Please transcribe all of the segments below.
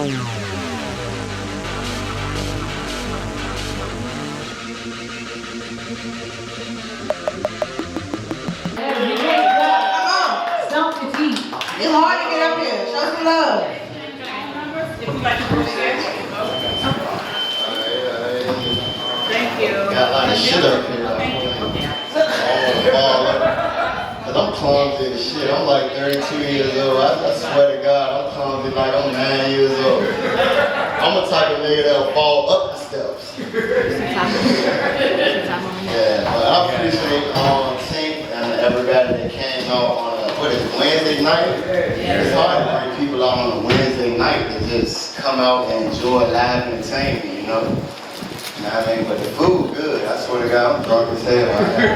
It's hard to get up here. Show some love. Thank you. Got a lot of shit up here. Cause I'm clumsy as shit. I'm like 32 years old. I swear to God, I'm clumsy like I'm 9 years old. I'm the type of nigga that'll fall up the steps. Yeah, but I appreciate Tink and everybody that came out on what is it, Wednesday night? It's hard to bring people out on a Wednesday night to just come out and enjoy live entertainment, you know? You know what I mean? But the food good. I swear to God, I'm drunk as hell right now.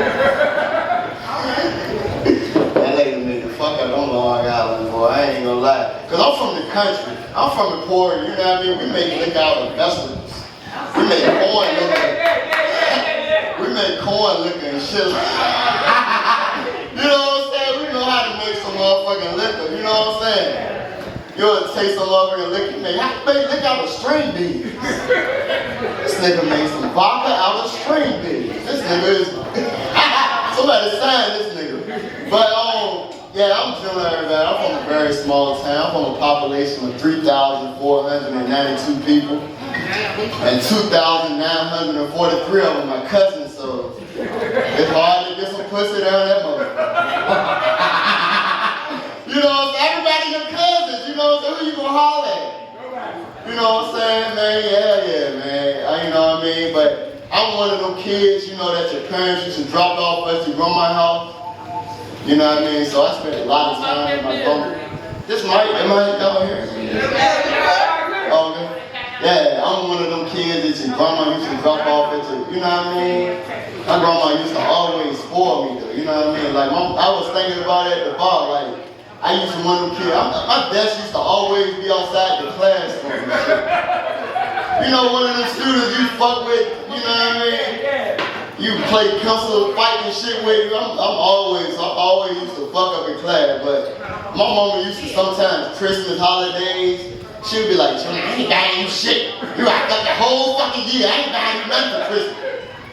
That lady made the fuck up on Long Island, boy. I ain't gonna lie. Cause I'm from the country. I'm from the poor, you know what I mean? We make liquor out of vegetables. We make corn liquor. We make corn liquor and shit. You know what I'm saying? We know how to make some motherfucking liquor, you know what I'm saying? You'll taste some motherfucking liquor. Man, how can make liquor out of string beans? This nigga made some vodka out of string beans. This nigga is... Somebody sign this nigga. But, yeah, I'm chilling everybody. I'm from a very small town. I'm from a population of 3,492 people. And 2,943 of them my cousins, so it's hard to get some pussy down that motherfucker. You know what I'm saying? Everybody your cousins, you know what I'm saying? Who you gonna holler at? You know what I'm saying, man? Yeah, man. You know what I mean? But I'm one of them kids, you know, that your parents used to drop off at your grandma's house. You know what I mean? So I spent a lot of time with my grandma. This mic, am I down here? Okay. Yeah, I'm one of them kids that your grandma used to drop off at your, you know what I mean? My grandma used to always spoil me though, you know what I mean? Like, I was thinking about it at the bar, like, I used to one of them kids, my desk used to always be outside the classroom and shit. You know, one of them students you fuck with, you know what I mean? You play pencil fight and shit with, I always used to fuck up in class, but my mama used to sometimes Christmas, holidays, she'd be like, Johnny, I ain't buying you shit. You act like the whole fucking year, I ain't buying you nothing for Christmas.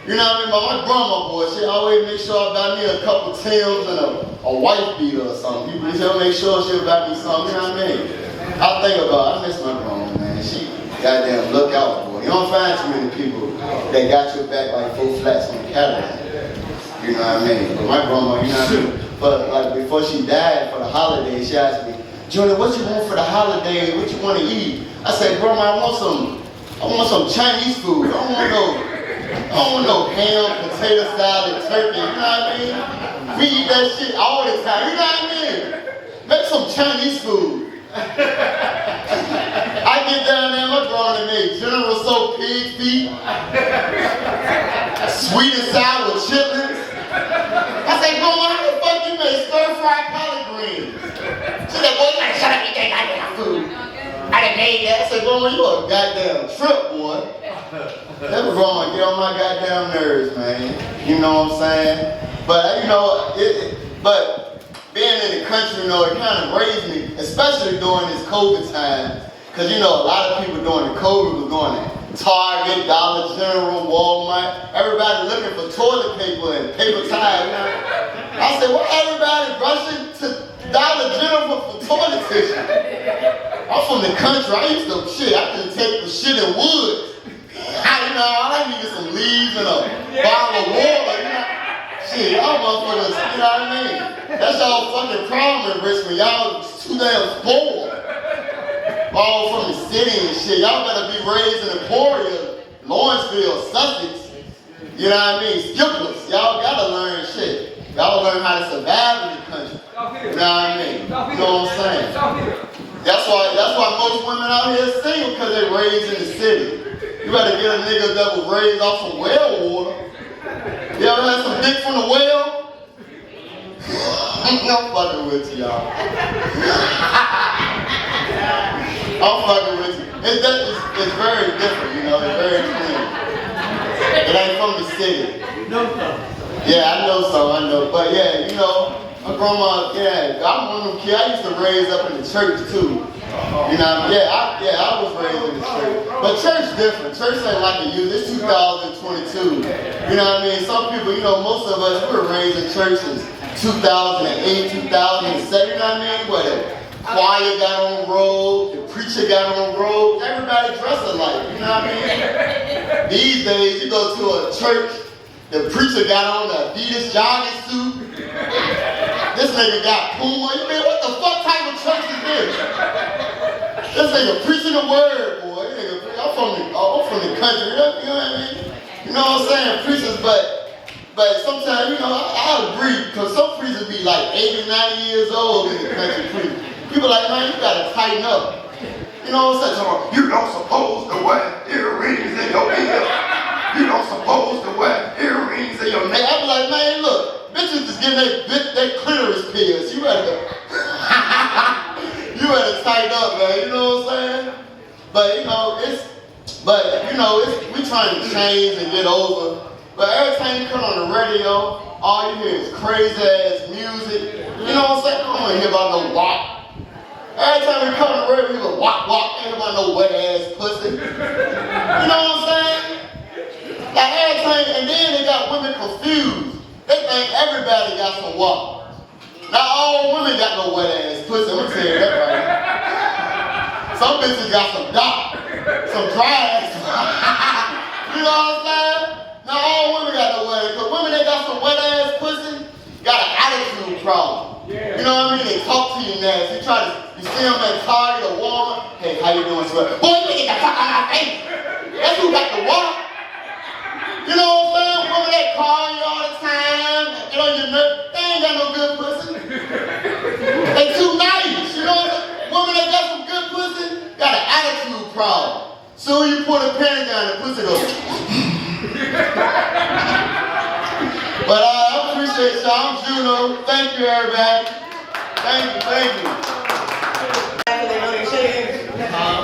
You know what I mean? But my grandma, boy, she always make sure I buy me a couple Timbs and a wife beater or something. She'll make sure she'll buy me something, you know what I mean? I think about it, I miss my grandma, man. She goddamn look out, boy. You don't find too many people that got your back like 4 flats on the Cadillac. You know what I mean? But my grandma, you know what I mean? But like before she died for the holidays, she asked me, Junior, what you want for the holiday? What you want to eat? I said, Grandma, I want some Chinese food. I don't want no ham, potato salad, turkey. You know what I mean? We eat that shit all the time. You know what I mean? Make some Chinese food. I get down there, my grandma made General Tso pig feet, sweet and sour chitlins. I said, Grandma, how the fuck you make stir-fried collard greens? She said, boy, you gotta shut up and eat that goddamn food. I done made that. I said, Grandma, you a goddamn trip, boy. That was wrong. Get on my goddamn nerves, man. You know what I'm saying? But, you know, but being in the country, you know, it kind of raised me, especially during this COVID time. Because, you know, a lot of people during the COVID was going to Target, Dollar General, Walmart. Everybody looking for toilet paper and paper towels. You know? I said, well, everybody rushing to Dollar General for toilet tissue. I'm from the country. I used to take the shit in wood. You know, all I need is some leaves and a bottle of water. You know? Shit, y'all motherfuckers, you know what I mean? That's y'all fucking problem in Richmond. Y'all too damn spoiled. All from the city and shit. Y'all better be raised in Emporia, Lawrenceville, Sussex. You know what I mean? Skippers. Y'all gotta learn shit. Y'all learn how to survive in the country. You know what I mean? You know what I'm saying? That's why most women out here are single, because they're raised in the city. You better get a nigga that was raised off some well water. You ever had some dick from the well? I'm fucking with you, y'all. I'm fucking with you. It's very different, you know, it's very clean. It ain't from the city. Yeah, I know some, But yeah, you know, my grandma, yeah, I'm one of them kids. I used to raise up in the church too. You know, I was raised in the church. But church different. Church ain't like it used. It's 2022. You know what I mean? Some people, you know, most of us, we were raised in churches 2008, 2007, you know what I mean? Where the choir got on roll, the preacher got on roll, everybody dressed alike, you know what I mean? These days, you go to a church, the preacher got on the Adidas jogging suit. This nigga got Puma. You mean, what the fuck type of church is this? This nigga preaching the word, boy. I'm from the country, you know what I mean? You know what I'm saying? Preachers, but sometimes, you know, I agree, because some preachers be like 80, 90 years old in the country preaching. People like, man, you gotta tighten up. You know what I'm saying? You don't supposed to wear earrings in your ear. You don't supposed to wear earrings in your neck. I be like, man, look, bitches is getting their clitoris pierced. You better tighten up, man. You know what I'm saying? But you know, we trying to change and get over. But every time you come on the radio, all you hear is crazy ass music. You know what I'm saying? I don't want to hear about no WAP. Every time we come on the radio, we go WAP. Ain't about no wet ass pussy. You know what I'm saying? Like every time, and then they got women confused. They think everybody got some WAP. Not all women got no wet ass pussy. I'm gonna tell you that right. Some bitches got some doc, some dry ass. You know what I'm saying? Not all women got no wet ass, because women that got some wet ass pussy got an attitude problem. You know what I mean? They talk to you nasty. You see them at Target or Walmart. Hey, how you doing, sweat? Boy, you get the fuck out of my face. That's who got the WAP. You know what I'm saying? Women that call you all the time, get on your nerve. They ain't got no good pussy. They too nice. You know what I'm saying? Women that got some good pussy got an attitude problem. So you put a penny down, the pussy goes. But I appreciate y'all. I'm Juno. Thank you, everybody. Thank you.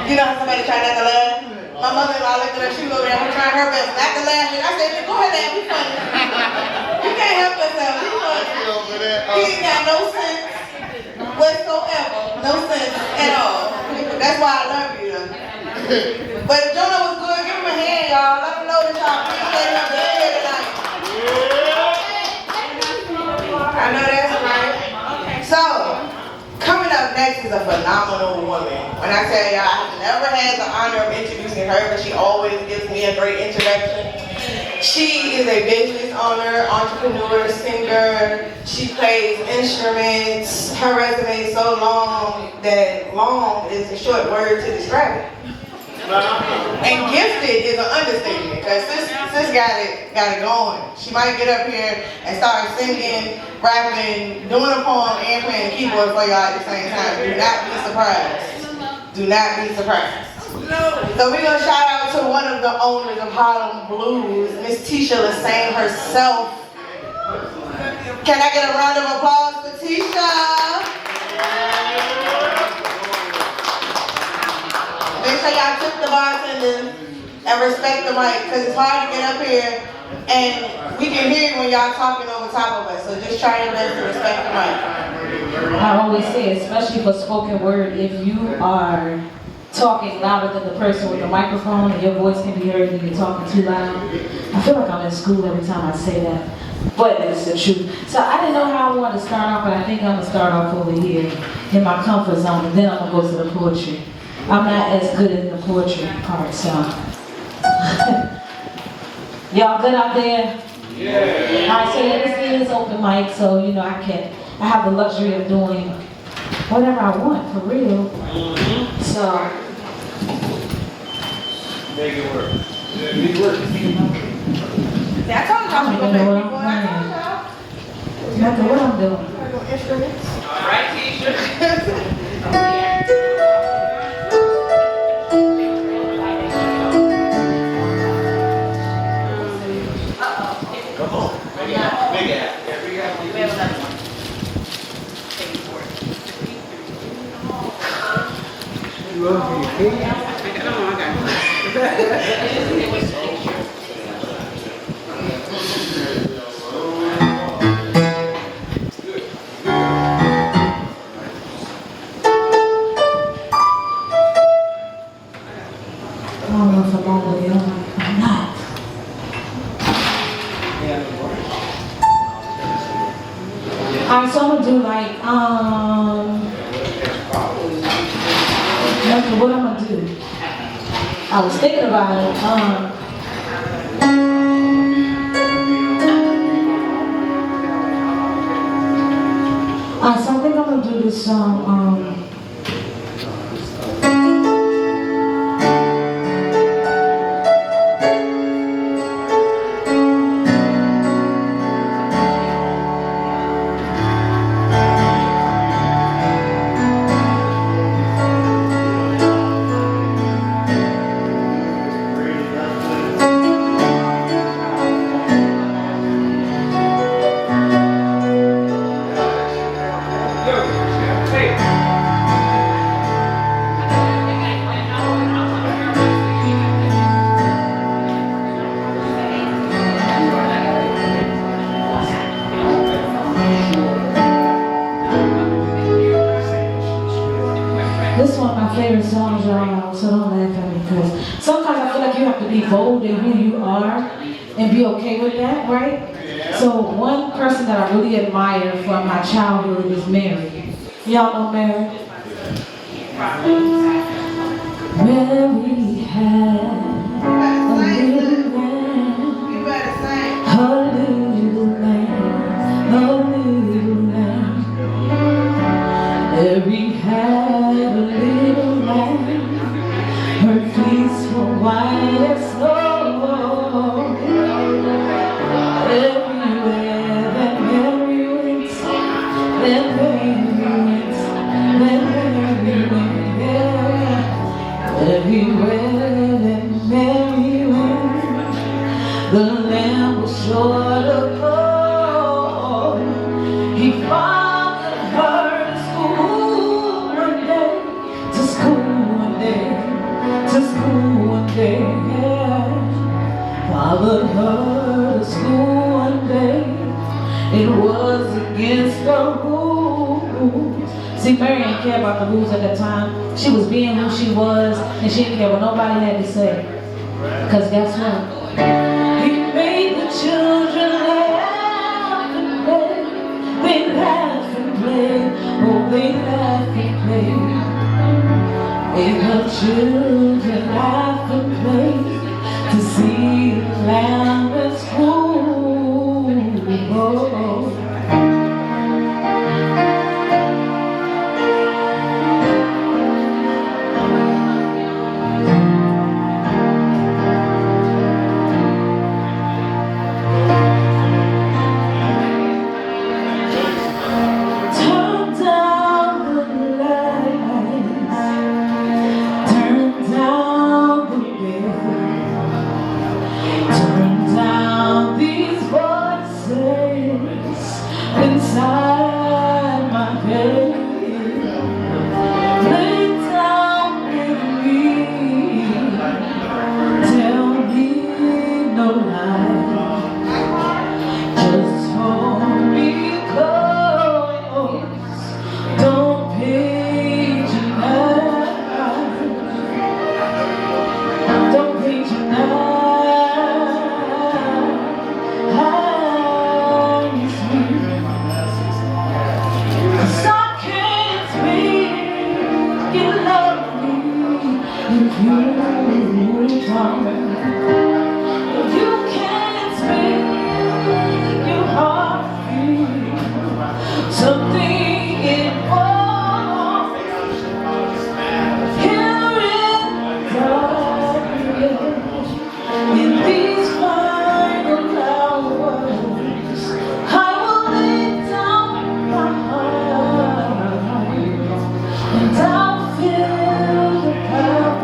You know how somebody try not to laugh? My mother-in-law looked at her, she was over there trying her best not to laugh. And I said, go ahead, laugh, we funny. You can't help yourself, we funny. He ain't got no sense whatsoever. No sense at all. That's why I love you. But if Jonah was good, give him a hand, y'all. Let him know that y'all appreciate him being here tonight. I know that's right. So, coming up next is a phenomenal woman. When I tell y'all, I've never had the honor of introducing her, but she always gives me a great introduction. She is a business owner, entrepreneur, singer. She plays instruments. Her resume is so long that long is a short word to describe it. And gifted is an understatement, because sis got it going. She might get up here and start singing, rapping, doing a poem, and playing keyboard for y'all at the same time. Do not be surprised. Do not be surprised. So we're gonna shout out to one of the owners of Harlem Blues, Miss Teisha Lasane herself. Can I get a round of applause for Teisha? Make sure y'all tip the bartenders and respect the mic, because it's hard to get up here and we can hear you when y'all talking over top of us. So just try your best to respect the mic. I always say, especially for spoken word, if you are talking louder than the person with the microphone and your voice can be heard and you're talking too loud, I feel like I'm in school every time I say that, but it's the truth. So I didn't know how I wanted to start off, but I think I'm going to start off over here in my comfort zone, and then I'm going to go to the poetry. I'm not as good in the poetry part, so. Y'all good out there? Yeah. All right, so this is open mic, so you know I have the luxury of doing whatever I want, for real. So. Make it work. Yeah, make it work. Yeah, I told y'all we gonna make people. I told y'all. Nothing what I'm doing. Instruments. All right, Teisha. Come on. Big ass. Big ass. Yeah, big ass. We have another one. Take it for it. You love me, Come on, I got it. don't know if I'm on with it. I'm not. Alright, so I'm gonna do like, okay, what I'm gonna do? I was thinking about it, alright, so I think I'm gonna do this song, this is one of my favorite songs, y'all, so don't laugh at me, because sometimes I feel like you have to be bold in who you are and be okay with that, right? So one person that I really admire from my childhood is Mary. Y'all know Mary? Mary had a little lamb, You better sing. a little lamb, a little lamb. Mary had a little lamb, her fleece were white as snow. Everywhere that Mary went, that Mary went, that Mary went, yeah. Everywhere that Mary went, the lamb was sure to go. He followed her to school one day, to school one day, to school one day, yeah. Followed her to school one day. It was against the rules. See, Mary didn't care about the rules at that time. She was being who she was, and she didn't care what nobody had to say. Because guess what? He made the children laugh and play. They laugh and play. Oh, they laugh and play. Made the children laugh and play to see the lamb at school. Oh. Turn down the lights, turn down the bed, turn down these voices inside my head. Lay down with me, tell me no lie, just hold me close, don't page your night, don't page your eyes, sweet. 'Cause I can't speak, you love me if you don't. If you can't speak, your heart feels something involved. Here in darkness, in these final hours, I will lay down my heart and I'll feel the power.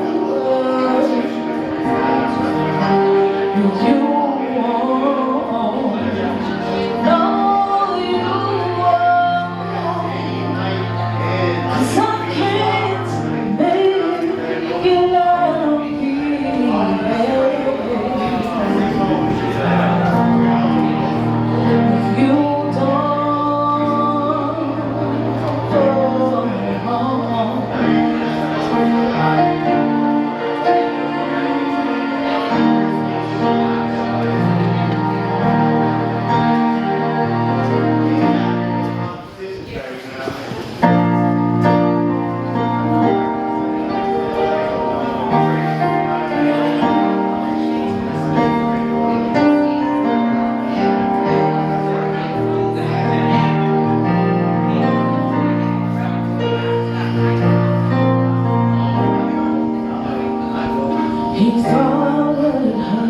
He followed her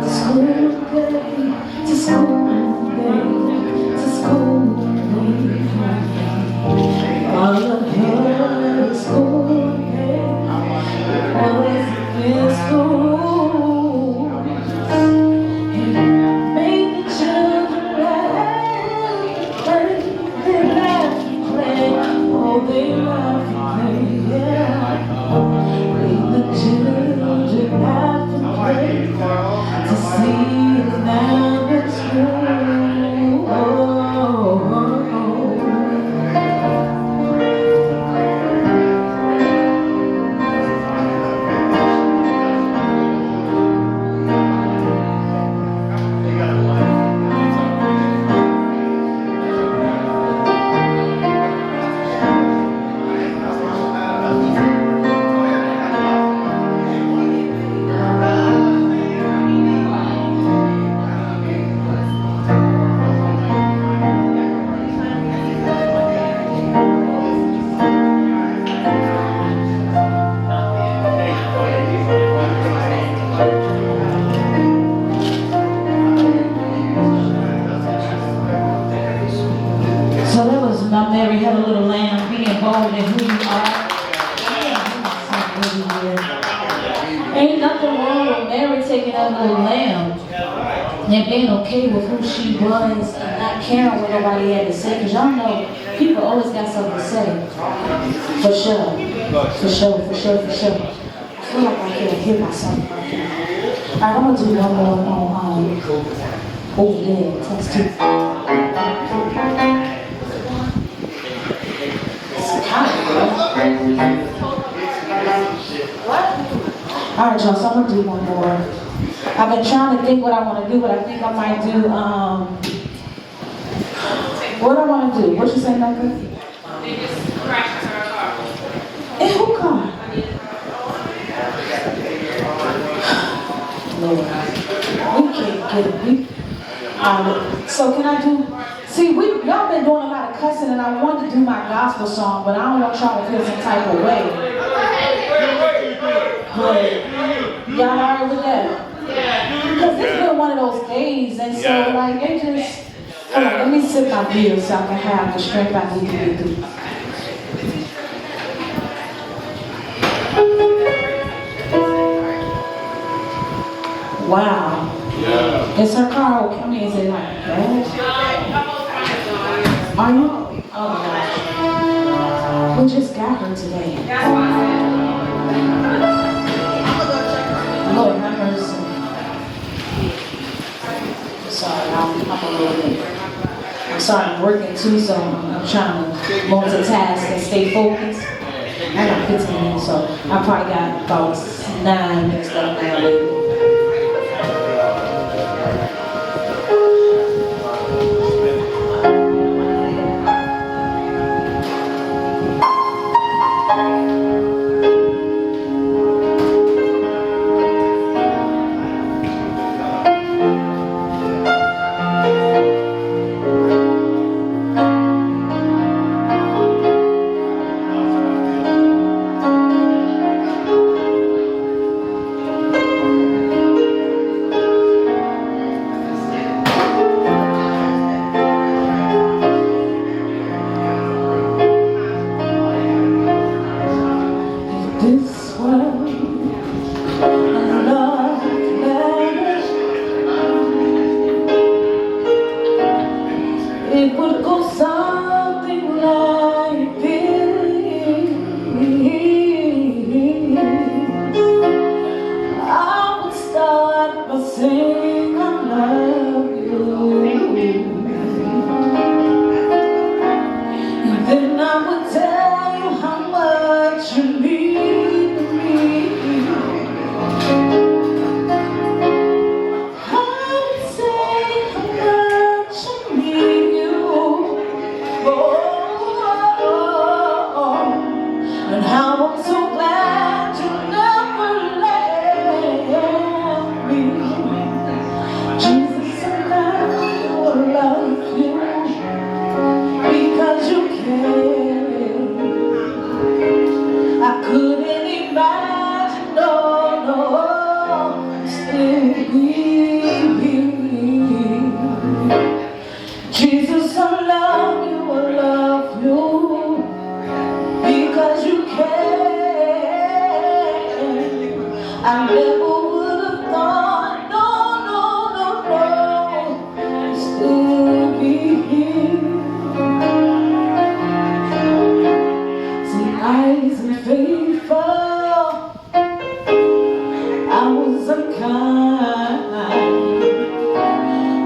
to school day, to school day, to school day. All of her school day was in school. He made the children laugh, they laugh and play, oh they laugh and play, yeah. Made the children laugh and play to see the man at school. Oh. So that was my Mary Had a Little Lamb, being bold in who you are. Ain't nothing wrong with Mary taking that little lamb and being okay with who she was and not caring what nobody had to say. Because y'all know people always got something to say. For sure. For sure, for sure, for sure. I feel like I can hear myself right now. Alright, I'm going to do one more on over there. Text two. Alright, y'all, so I'm gonna do one more. I've been trying to think what I want to do, but I think I might do, what I want to do? What you say, Becca? They just crashed her car. In who car? Lord, we can't get it. So can I do, see, y'all been doing a lot of cussing and I wanted to do my gospel song, but I don't want y'all to feel some type of way. But y'all alright with that? Because it's been one of those days, and so like it just, hold on, let me sip my beer so I can have the strength I need to get through. Wow. Yeah. Is her car okay? I mean, is it like bad? Are you? Oh my gosh. We just got her today. Lord have mercy. Sorry, I'm a little late. I'm sorry, I'm working too, so I'm trying to multitask and stay focused. I got 15 minutes, so I probably got about 9 minutes left now. Couldn't imagine, no, no. Jesus, I love you because you care. I never would have thought, no, you'd still be here. See, I wasn't faithful, I was unkind.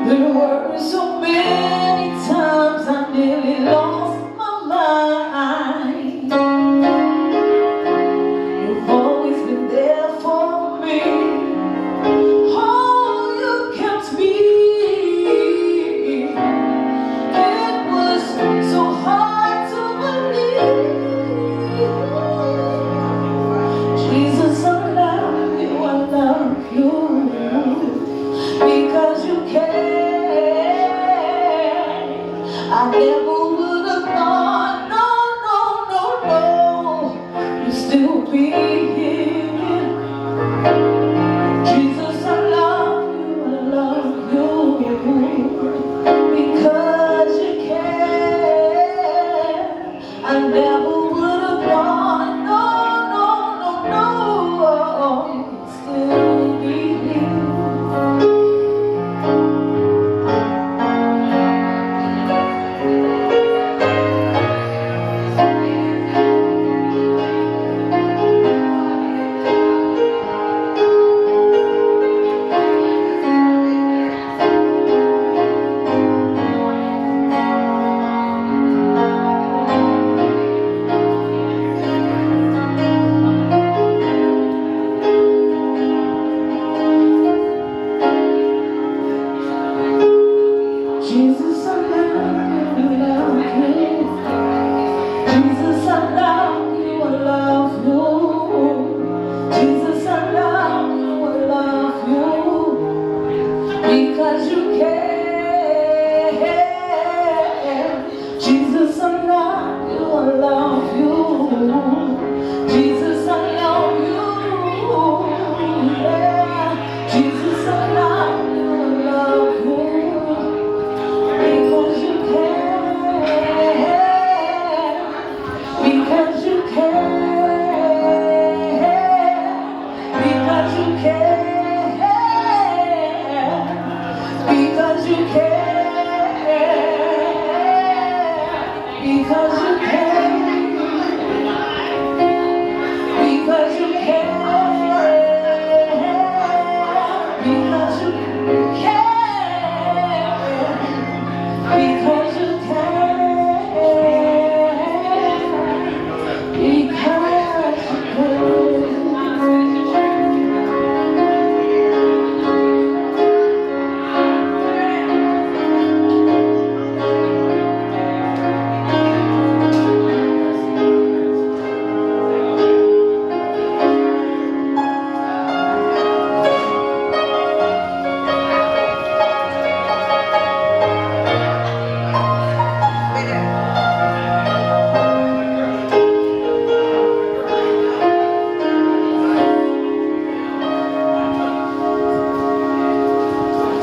There were so many times I nearly lost my mind. You've always been there for me. Oh, you kept me. It was so hard to believe. Jesus, I love you because you care. I never would have thought, no, you'd still be here. Jesus, I love you because you care. I never would have thought, no, you'd still be here. Jesus, I love you. Jesus, I love you. Jesus, I love you because you care. Jesus, I love you. Jesus, I love you. Yeah. Jesus, I love you. Because you care, because you care, because you care, because you care, because you care, because you care, because you care. Because you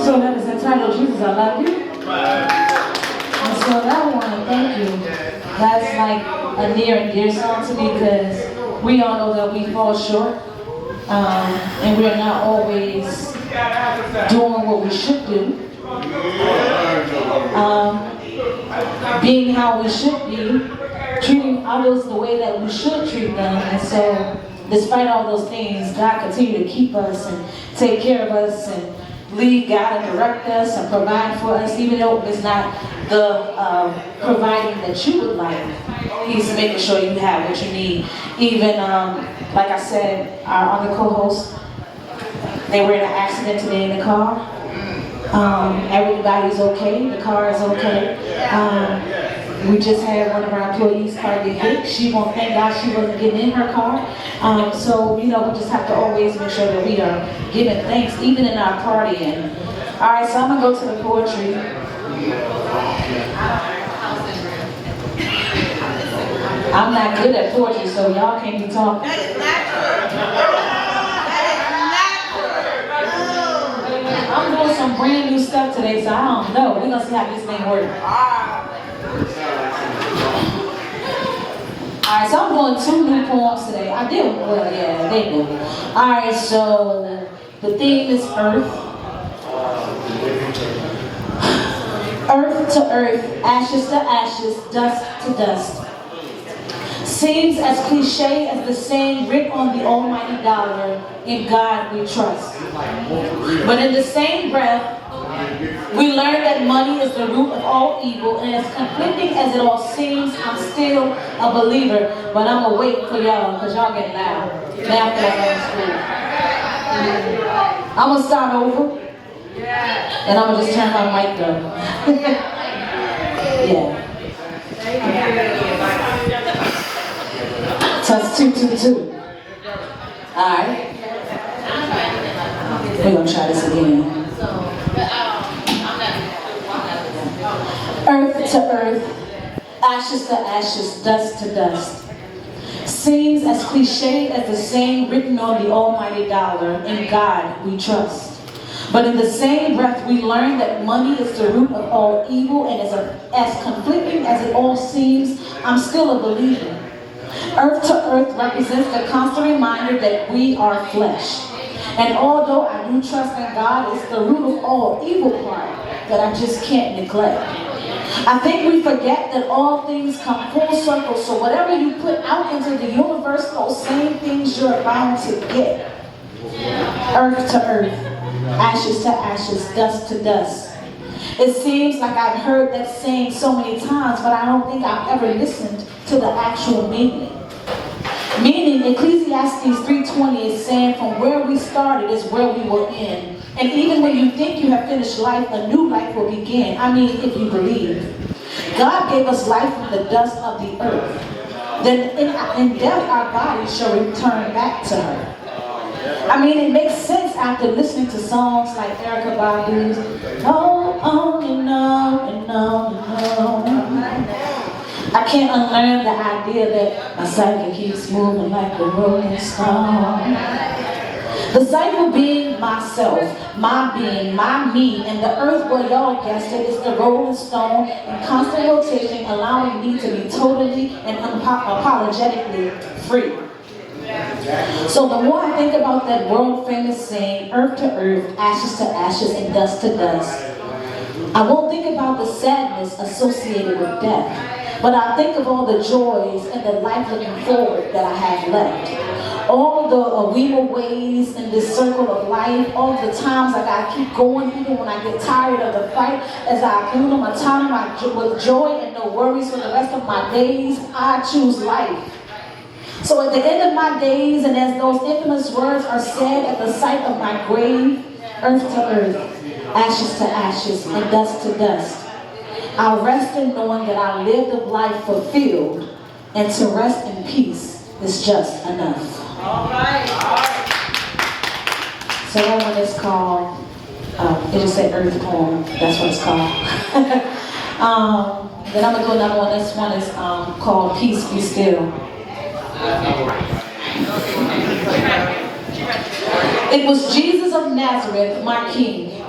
So that is entitled Jesus, I Love You. And so that I want to thank you. That's like a near and dear song to me because we all know that we fall short. And we're not always doing what we should do. Being how we should be. Treating others the way that we should treat them. And so despite all those things, God continue to keep us and take care of us and lead, guide, and direct us and provide for us, even though it's not the providing that you would like. He's making sure you have what you need. Even, like I said, our other co-hosts, they were in an accident today in the car. Everybody's okay. The car is okay. We just had one of our employees' car get hit. She won't, thank God she wasn't getting in her car. So, you know, we just have to always make sure that we are giving thanks, even in our partying. All right, so I'm going to go to the poetry. I'm not good at poetry, so y'all can't be talking. That is not true. That is not true. some brand new stuff today, so I don't know. We're gonna see how this thing works. Alright, so I'm doing 2 new poems today. I did, well, yeah, they do. Alright, so the theme is earth. Earth to earth, ashes to ashes, dust to dust. Seems as cliche as the saying written on the almighty dollar, in God we trust. But in the same breath, we learn that money is the root of all evil, and as conflicting as it all seems, I'm still a believer, but I'm gonna wait for y'all, because y'all get loud. Now after I go to school. I'm gonna start over, and I'm gonna just turn my mic up. Yeah. Test 2, 2, 2. Alright. We're gonna try this again. Earth to earth, ashes to ashes, dust to dust. Seems as cliche as the saying written on the almighty dollar, in God we trust. But in the same breath, we learn that money is the root of all evil, and as conflicting as it all seems, I'm still a believer. Earth to earth represents the constant reminder that we are flesh. And although I do trust in God, it's the root of all evil part that I just can't neglect. I think we forget that all things come full circle, so whatever you put out into the universe, those same things you're bound to get. Earth to earth, ashes to ashes, dust to dust. It seems like I've heard that saying so many times, but I don't think I've ever listened to the actual meaning. Meaning, Ecclesiastes 3:20 is saying from where we started is where we will end. And even when you think you have finished life, a new life will begin. I mean, if you believe. God gave us life from the dust of the earth. Then in death, our bodies shall return back to her. I mean, it makes sense after listening to songs like Erykah Badu's on and on and on and on. I can't unlearn the idea that my cycle keeps moving like a rolling stone. The cycle being myself, my being, my me, and the earth, well, y'all guessed it, is the rolling stone in constant rotation, allowing me to be totally and unapologetically free. So the more I think about that world famous saying, earth to earth, ashes to ashes, and dust to dust, I won't think about the sadness associated with death. But I think of all the joys and the life looking forward that I have left. All the Awema ways in this circle of life, all the times I gotta keep going even when I get tired of the fight, as I conclude my time with joy and no worries for the rest of my days, I choose life. So at the end of my days, and as those infamous words are said at the site of my grave, earth to earth, ashes to ashes, and dust to dust, I'll rest in knowing that I lived a life fulfilled, and to rest in peace is just enough. All right. So that one is called, it just said Earth Poem, that's what it's called. Then I'm going to do another one. This one is called Peace Be Still. It was Jesus of Nazareth, my King,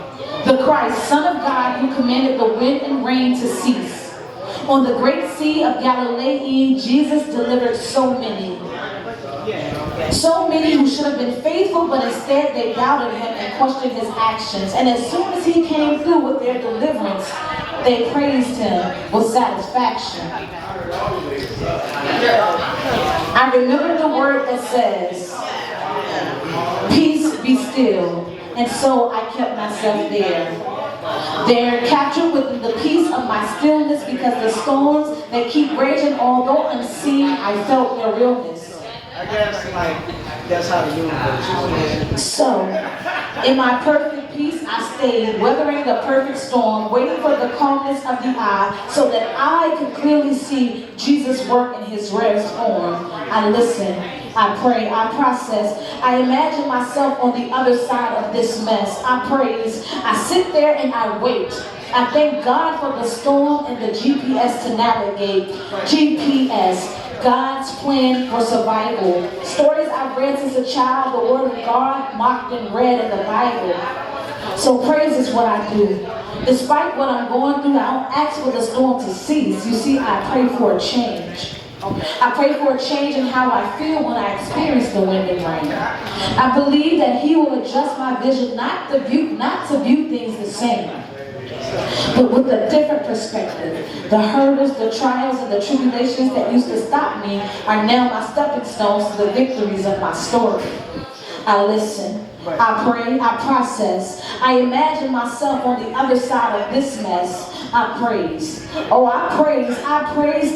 the Christ, Son of God, who commanded the wind and rain to cease. On the great sea of Galilee, Jesus delivered so many. So many who should have been faithful, but instead they doubted him and questioned his actions. And as soon as he came through with their deliverance, they praised him with satisfaction. I remember the word that says, peace be still. And so I kept myself there. They're captured with the peace of my stillness, because the storms that keep raging, although unseen, I felt their realness. I guess, that's how the universe is. So, in my perfect peace, I stayed, weathering the perfect storm, waiting for the calmness of the eye, so that I could clearly see Jesus work in his rarest form. I listen, I pray, I process, I imagine myself on the other side of this mess. I praise, I sit there and I wait. I thank God for the storm and the GPS to navigate. GPS. God's plan for survival. Stories I've read since a child, the word of God mocked and read in the Bible. So praise is what I do. Despite what I'm going through, I don't ask for the storm to cease. You see, I pray for a change. I pray for a change in how I feel when I experience the wind and rain. I believe that He will adjust my vision, not to view things the same, but with a different perspective. The hurdles, the trials, and the tribulations that used to stop me are now my stepping stones to the victories of my story. I listen, I pray, I process. I imagine myself on the other side of this mess. I praise. Oh, I praise,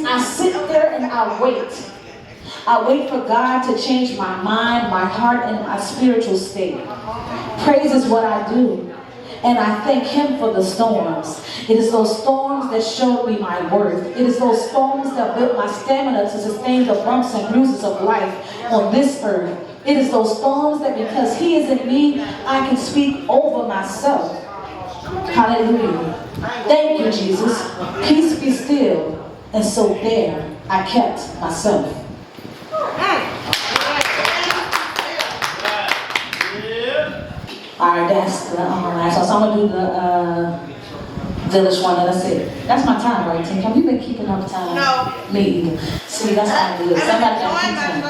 I sit there and I wait. I wait for God to change my mind, my heart, and my spiritual state. Praise is what I do. And I thank Him for the storms. It is those storms that showed me my worth. It is those storms that built my stamina to sustain the bumps and bruises of life on this earth. It is those storms that because He is in me, I can speak over myself. Hallelujah. Thank you, Jesus. Peace be still. And so there, I kept myself. Alright, that's the last one. So I'm going to do the village one, and that's it. That's my time, right, Tink? Have you been keeping up time? No. Me either. See, that's how it is. Somebody got to keep time.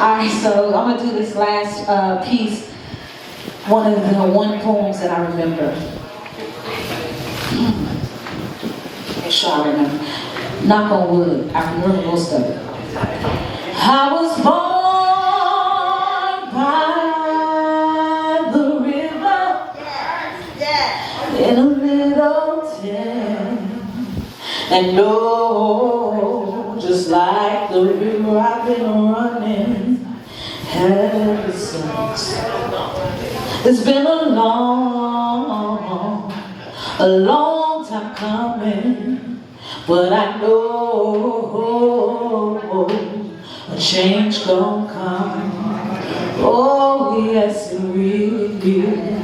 Alright, so I'm going to do this last piece. One of the one poems that I remember. Make sure I remember. Knock on wood. I remember most of it. I was born by the river in a little town, and no, just like the river I've been running ever since. It's been a long time coming, but I know a change gon' come. Oh yes, it really will.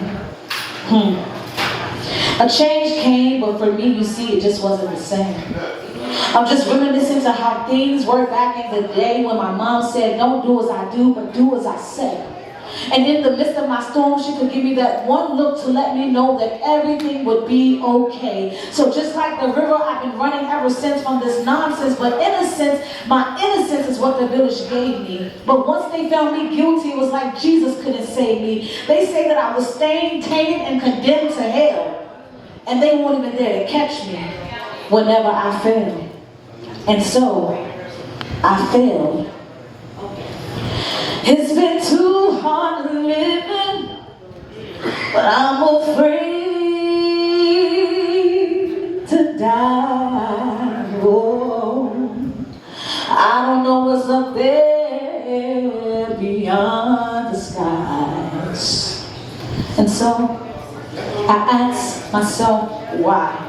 A change came, but for me, you see, it just wasn't the same. I'm just reminiscing to how things were back in the day when my mom said, don't do as I do, but do as I say. And in the midst of my storm, she could give me that one look to let me know that everything would be okay. So just like the river, I've been running ever since from this nonsense. But in a sense, my innocence is what the village gave me. But once they found me guilty, it was like Jesus couldn't save me. They say that I was stained, tainted, and condemned to hell. And they weren't even there to catch me whenever I failed. And so, I failed. It's been too hard living, but I'm afraid to die. Oh, I don't know what's up there beyond the skies. And so, I ask myself, why?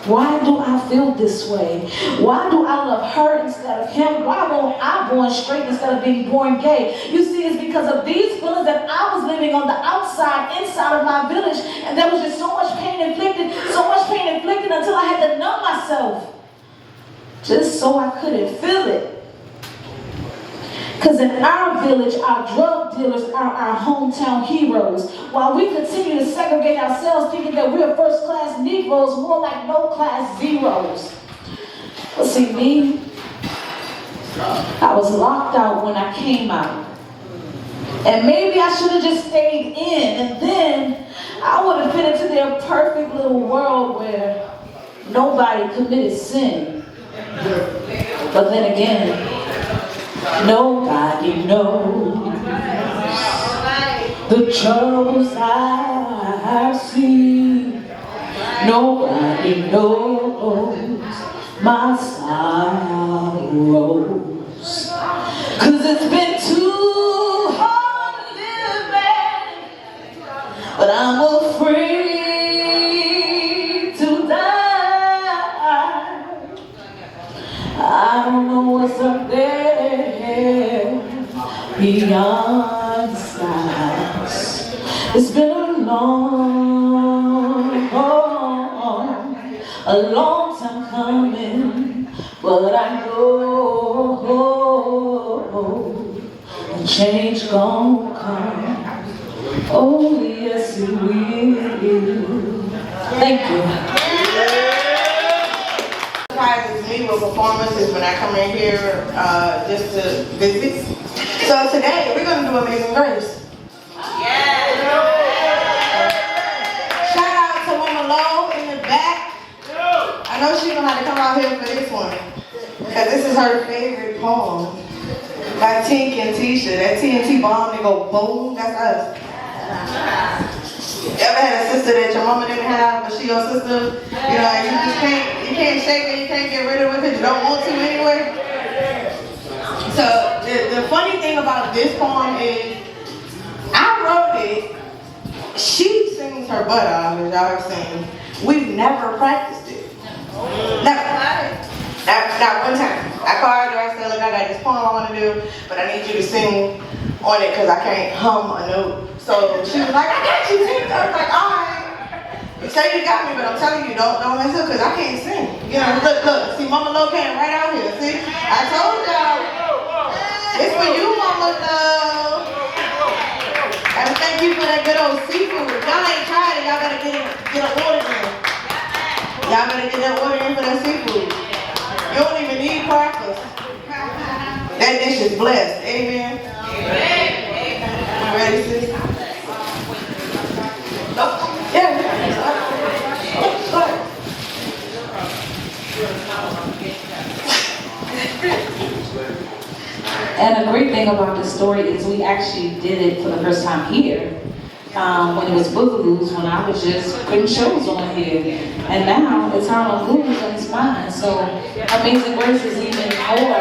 Why do I feel this way? Why do I love her instead of him? Why won't I born straight instead of being born gay? You see, it's because of these feelings that I was living on the outside, inside of my village, and there was just so much pain inflicted until I had to numb myself, just so I couldn't feel it. Because in our village, our drug dealers are our hometown heroes. While we continue to segregate ourselves, thinking that we're first-class Negroes, more like no-class zeros. But see, me, I was locked out when I came out. And maybe I should have just stayed in, and then I would have fit into their perfect little world where nobody committed sin. But then again, nobody knows the troubles I've seen. Nobody knows my sorrows. 'Cause it's been too hard living, but I'm afraid to die. I don't know what's up there beyond the skies. It's been a long time coming, but I know a change gon' come. Oh, yes, it will. Thank you. Surprises me with performances when I come in here just to visit. So today we're gonna do Amazing Grace. Shout out to Mama Lo in the back. I know she know how to come out here for this one because this is her favorite poem by Tink and Teisha. That TNT bomb, they go boom. That's us. You ever had a sister that your mama didn't have, but she your sister? You know, and you can't shake her, you can't get rid of her because you don't want to anyway. So the funny thing about this poem is, I wrote it. She sings her butt off, as y'all have seen. We've never practiced it. Never. Not one time. I called her, I said, look, I got this poem I want to do, but I need you to sing on it because I can't hum a note. So she was like, I got you, Tink. I was like, all right. You say you got me, but I'm telling you, don't mess up because I can't sing. You know, look. See, Mama Lo came right out here. See, I told y'all. It's for you, Mama Lo. And thank you for that good old seafood. If y'all ain't tried it, y'all better get an order in. Y'all better get that order in for that seafood. You don't even need crackers. That dish is blessed. Amen. Amen. You ready, sis? Oh, yeah. Go ahead. And a great thing about this story is we actually did it for the first time here. When it was Boogaloos, when I was just putting shows on here. And now it's out on Google and it's mine. So Amazing Grace is even more,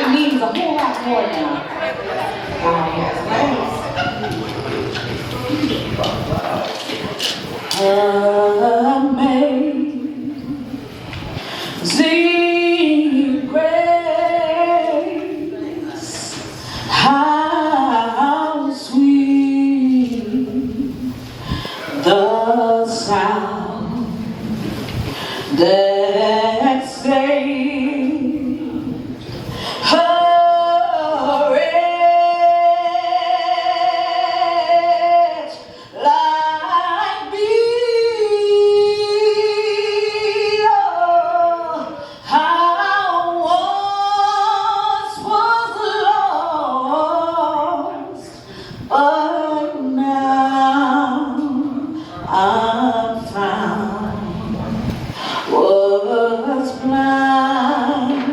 it means a whole lot more now. Amazing Grace, how sweet the sound that saved a wretch like me. Oh, how once was lost, but now I'm found. Was blind,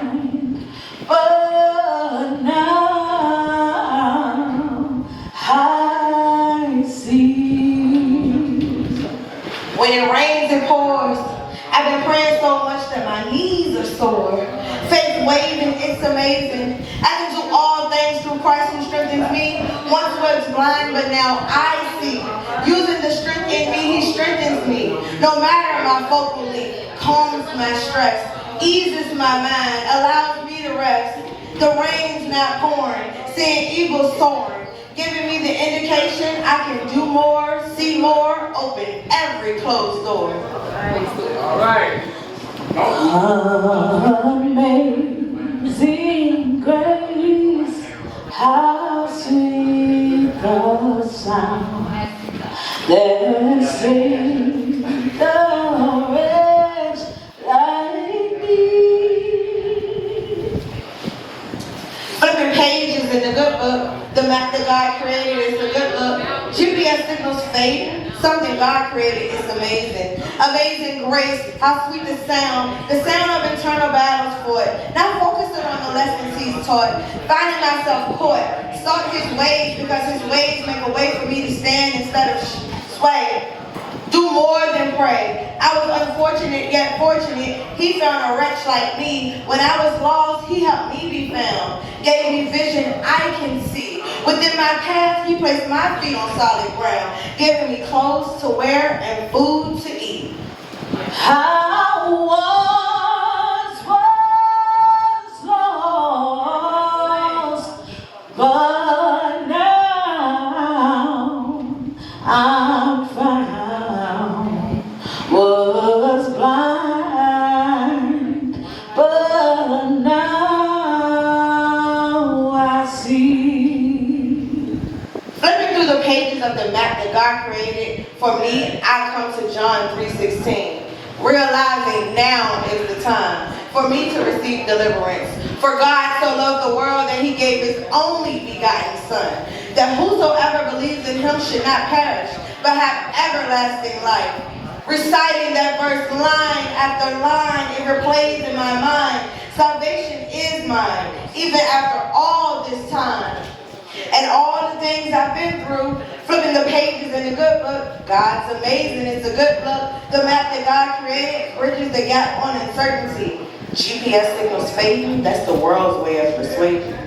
but now I see. When it rains and pours, I've been praying so much that my knees are sore. Faith waving, it's amazing. I can do all things through Christ who strengthens me. Once was blind, but now I see. Using the strength in me, he strengthens me. No matter my focal length, calms my stress, eases my mind, allows me to rest. The rain's not pouring, seeing eagles soaring, giving me the indication I can do more, see more, open every closed door. All right. Amazing grace, how sweet the sound that saved the wretch like me. Flipping pages in the good book, the map that God created is a good look. GPS signals fading. Something God created is amazing. Amazing grace, how sweet the sound of internal battles fought. Not focusing on the lessons he's taught, finding myself caught. Sought his ways because his ways make a way for me to stand instead of sway. Do more than pray. I was unfortunate yet fortunate. He found a wretch like me. When I was lost, he helped me be found. Gave me vision I can see. Within my path, he placed my feet on solid ground, giving me clothes to wear and food to eat. How once was lost, but now I'm found. Was blind, but now I see. Flipping through the pages of the map that God created for me, I come to John 3:16. Realizing now is the time for me to receive deliverance. For God so loved the world that he gave his only begotten Son, that whosoever believes in him should not perish, but have everlasting life. Reciting that verse line after line, it replays in my mind. Salvation is mine, even after all this time. And all the things I've been through, flipping the pages in the good book, God's amazing, it's a good look. The map that God created bridges the gap on uncertainty. GPS signals fading, that's the world's way of persuasion.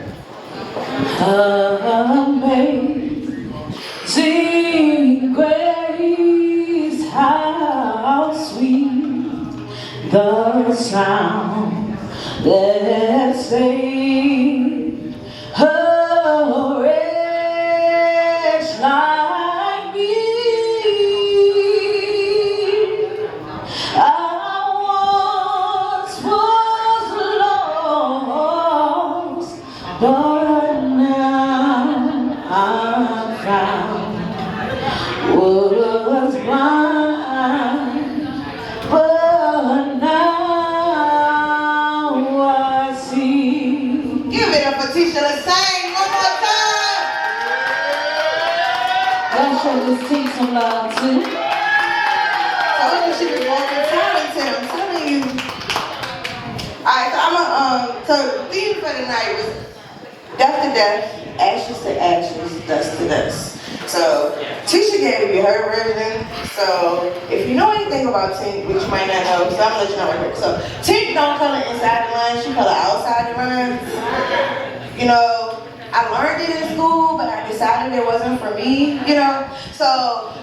Amazing grace, how sweet the sound that saved a wretch like me. I once was lost, but now I'm found. Was blind, but now I see. Give it up for Teisha. Let's sing one more time. Let's show this team some love too. So she was walking talented, I'm telling you. Alright, so the theme for tonight was death to death, ashes to ashes, dust to dust. So Teisha gave you her version. So if you know anything about Tink, which you might not know, so I'm gonna let you know right here. So Tink don't color inside the lines, she color outside the lines. You know, I learned it in school, but I decided it wasn't for me, you know. So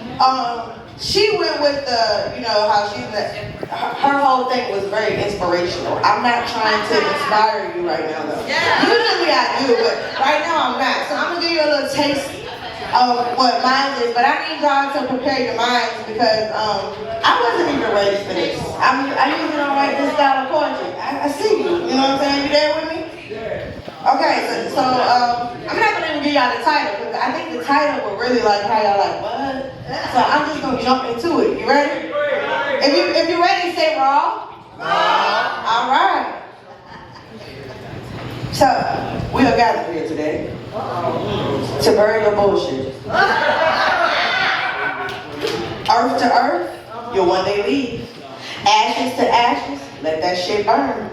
she went with the, you know, how she's her whole thing was very inspirational. I'm not trying to inspire you right now though. Usually I do, but right now I'm not. So I'm gonna give you a little taste of what mine is, but I need y'all to prepare your minds because I wasn't even ready for this. I usually don't write this style of poetry. I see you, you know what I'm saying? You there with me? Okay, so I'm not gonna even give y'all the title because I think the title will really like how y'all like, what? So I'm just gonna jump into it. You ready? If you're ready, say raw. All right. So we are gathered here today to bury your bullshit. Earth to earth, you'll one day leave. Ashes to ashes, let that shit burn.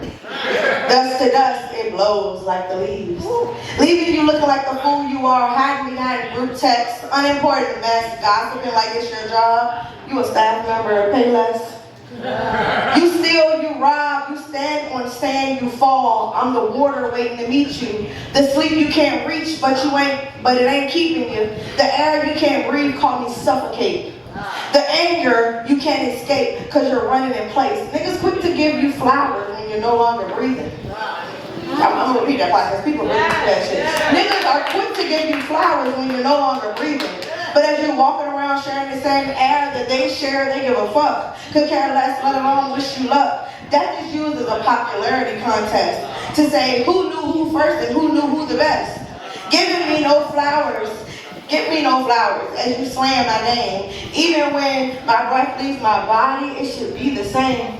Dust to dust, it blows like the leaves. Leaving you looking like the fool you are, hiding behind group text, unimportant mess, gossiping like it's your job. You a staff member, pay less. You steal, you rob, you stand on sand, you fall. I'm the water waiting to meet you. The sleep you can't reach, but it ain't keeping you. The air you can't breathe, call me suffocate. The anger you can't escape because you're running in place. Niggas quick to give you flowers when you're no longer breathing. I'm gonna repeat that part because people really do that shit. Niggas are quick to give you flowers when you're no longer breathing. But as you're walking around sharing the same air that they share, they give a fuck. Could care less, let alone wish you luck. That is used as a popularity contest to say who knew who first and who knew who the best. Giving me no flowers. Get me no flowers as you slam my name. Even when my breath leaves my body, it should be the same.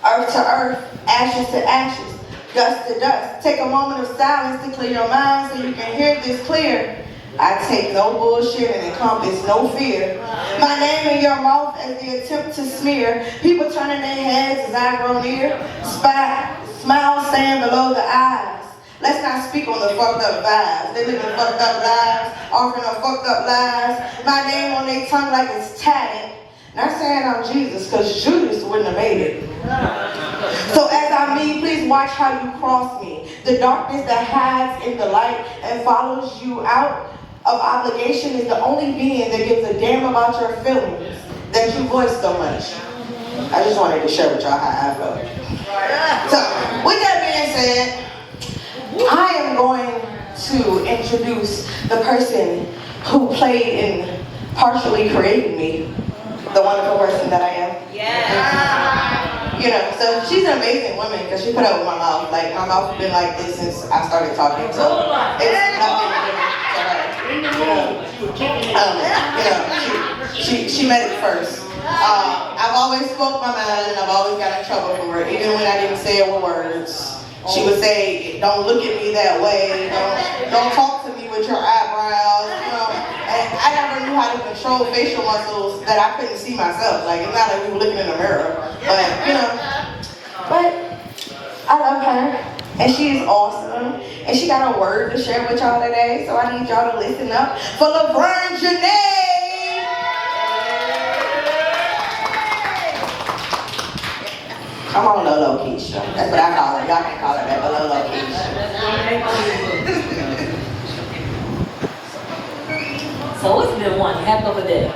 Earth to earth, ashes to ashes, dust to dust. Take a moment of silence to clear your mind so you can hear this clear. I take no bullshit and encompass no fear. My name in your mouth as the attempt to smear. People turning their heads as I grow near. Smile staying below the eyes. Let's not speak on the fucked up vibes. They living fucked up lives, offering up fucked up lies. My name on their tongue like it's tatted. Not saying I'm Jesus, because Judas wouldn't have made it. So as I mean, please watch how you cross me. The darkness that hides in the light and follows you out of obligation is the only being that gives a damn about your feelings that you voice so much. I just wanted to share with y'all how I felt. So, with that being said, I am going to introduce the person who played and partially created me, the wonderful person that I am. Yeah. You know, so she's an amazing woman because she put up with my mouth. Like, my mouth has been like this since I started talking. So it's nothing new to her. You know, She met it first. I've always spoke my mind and I've always got in trouble for it, even when I didn't say it with words. She would say, don't look at me that way, don't talk to me with your eyebrows, you know. And I never knew how to control facial muscles that I couldn't see myself. Like, it's not like we were looking in the mirror, but, you know. But I love her, and she is awesome, and she got a word to share with y'all today, so I need y'all to listen up for LaVern Janae. Come on, Lolo Keisha. That's what I call her. Y'all can call her that, but Lolo Keisha. So it's been one heck of a day.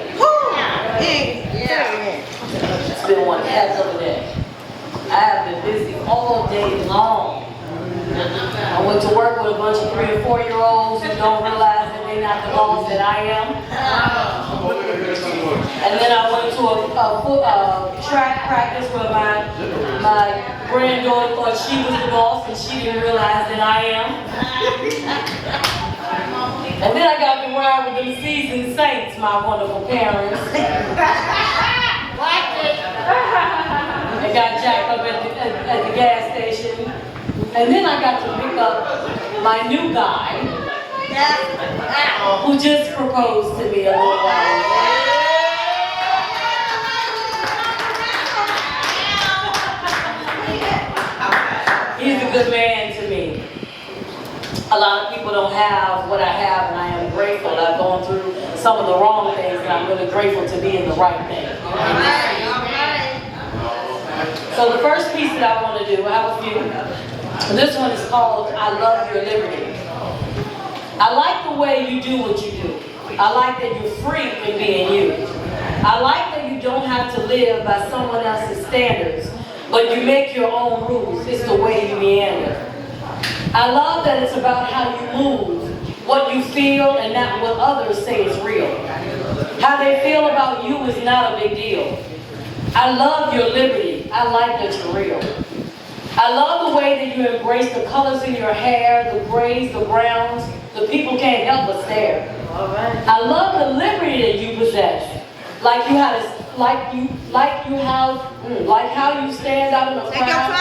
It's been one heck of a day. I have been busy all day long. I went to work with a bunch of 3 and 4-year-olds who don't realize that they're not the boss that I am. And then I went to a track practice where my granddaughter thought she was the boss and she didn't realize that I am. And then I got to ride with them seasoned saints, my wonderful parents. I got jacked up at the gas station. And then I got to pick up my new guy, who just proposed to me a little while ago. He's a good man to me. A lot of people don't have what I have, and I am grateful. I've gone through some of the wrong things, and I'm really grateful to be in the right thing. So the first piece that I want to do, I have a few. This one is called I Love Your Liberty. I like the way you do what you do. I like that you're free in being you. I like that you don't have to live by someone else's standards, but you make your own rules. It's the way you meander. I love that it's about how you move, what you feel, and not what others say is real. How they feel about you is not a big deal. I love your liberty. I like that you're real. I love the way that you embrace the colors in your hair, the grays, the browns. The people can't help but stare. I love the liberty that you possess. Like how you stand out in the crowd.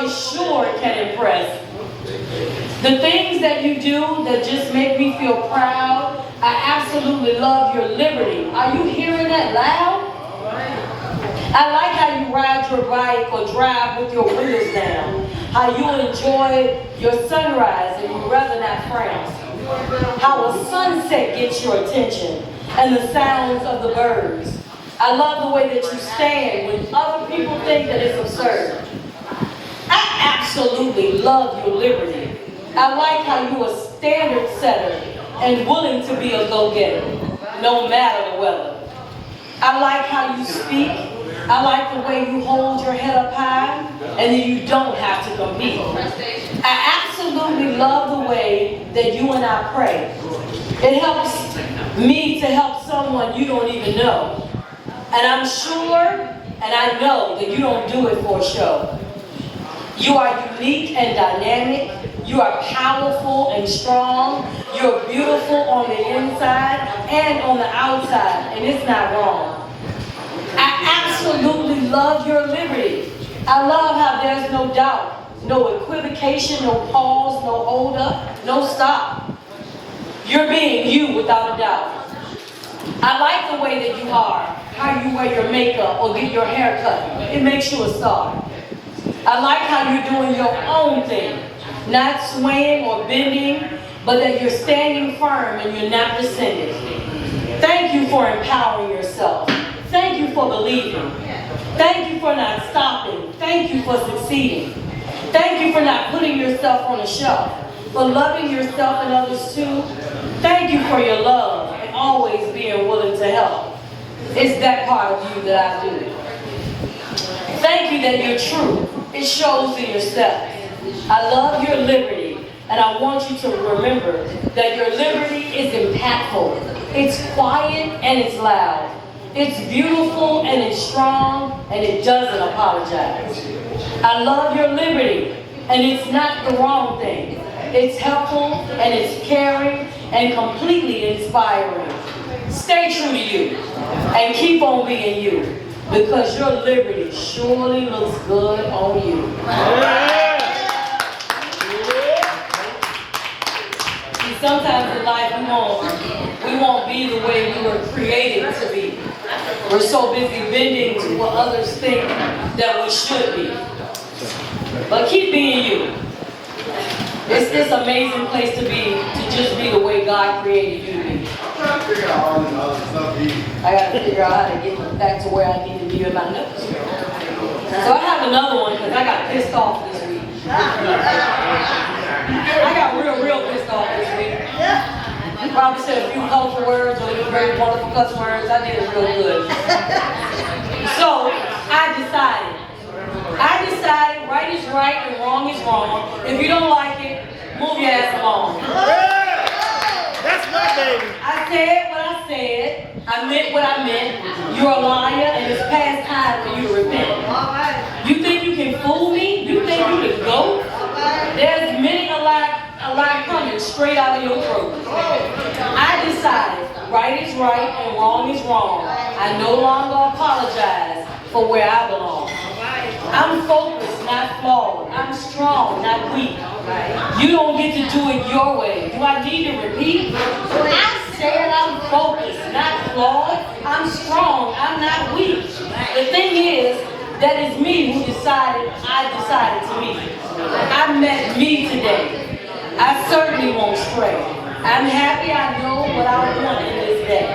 It sure can impress. The things that you do that just make me feel proud. I absolutely love your liberty. Are you hearing that loud? I like how you ride your bike or drive with your windows down. How you enjoy your sunrise and you rather not frown. How a sunset gets your attention and the sounds of the birds. I love the way that you stand when other people think that it's absurd. I absolutely love your liberty. I like how you're a standard setter and willing to be a go-getter, no matter the weather. I like how you speak. I like the way you hold your head up high and then you don't have to compete. I absolutely love the way that you and I pray. It helps me to help someone you don't even know. And I'm sure and I know that you don't do it for show. You are unique and dynamic. You are powerful and strong. You're beautiful on the inside and on the outside, and it's not wrong. I absolutely love your liberty. I love how there's no doubt, no equivocation, no pause, no hold up, no stop. You're being you without a doubt. I like the way that you are, how you wear your makeup or get your hair cut. It makes you a star. I like how you're doing your own thing, not swaying or bending, but that you're standing firm and you're not descending. Thank you for empowering yourself. Thank you for believing. Thank you for not stopping. Thank you for succeeding. Thank you for not putting yourself on a shelf, but loving yourself and others too. Thank you for your love and always being willing to help. It's that part of you that I do. Thank you that you're true. It shows in your steps. I love your liberty, and I want you to remember that your liberty is impactful. It's quiet and it's loud. It's beautiful and it's strong and it doesn't apologize. I love your liberty, and it's not the wrong thing. It's helpful and it's caring and completely inspiring. Stay true to you and keep on being you, because your liberty surely looks good on you. See, sometimes in life we won't be the way we were created to be. We're so busy bending to what others think that we should be. But keep being you. It's this amazing place to be, to just be the way God created you to be. I gotta figure out how to get back to where I need to be in my notes. So I have another one because I got pissed off this week. I got real pissed off this week. Probably said a few colorful words or even very wonderful cuss words. I did it real good. So I decided right is right and wrong is wrong. If you don't like it, move your ass along. That's my baby. I said what I said. I meant what I meant. You're a liar, and it's past time for you to repent. You think you can fool me? You think you can go? There's many a lie coming straight out of your throat. I decided right is right and wrong is wrong. I no longer apologize for where I belong. I'm focused, not flawed. I'm strong, not weak. You don't get to do it your way. Do I need to repeat? I said I'm focused, not flawed. I'm strong, I'm not weak. The thing is, that is me who decided I decided to meet. I met me today. I certainly won't stray. I'm happy I know what I want in this day.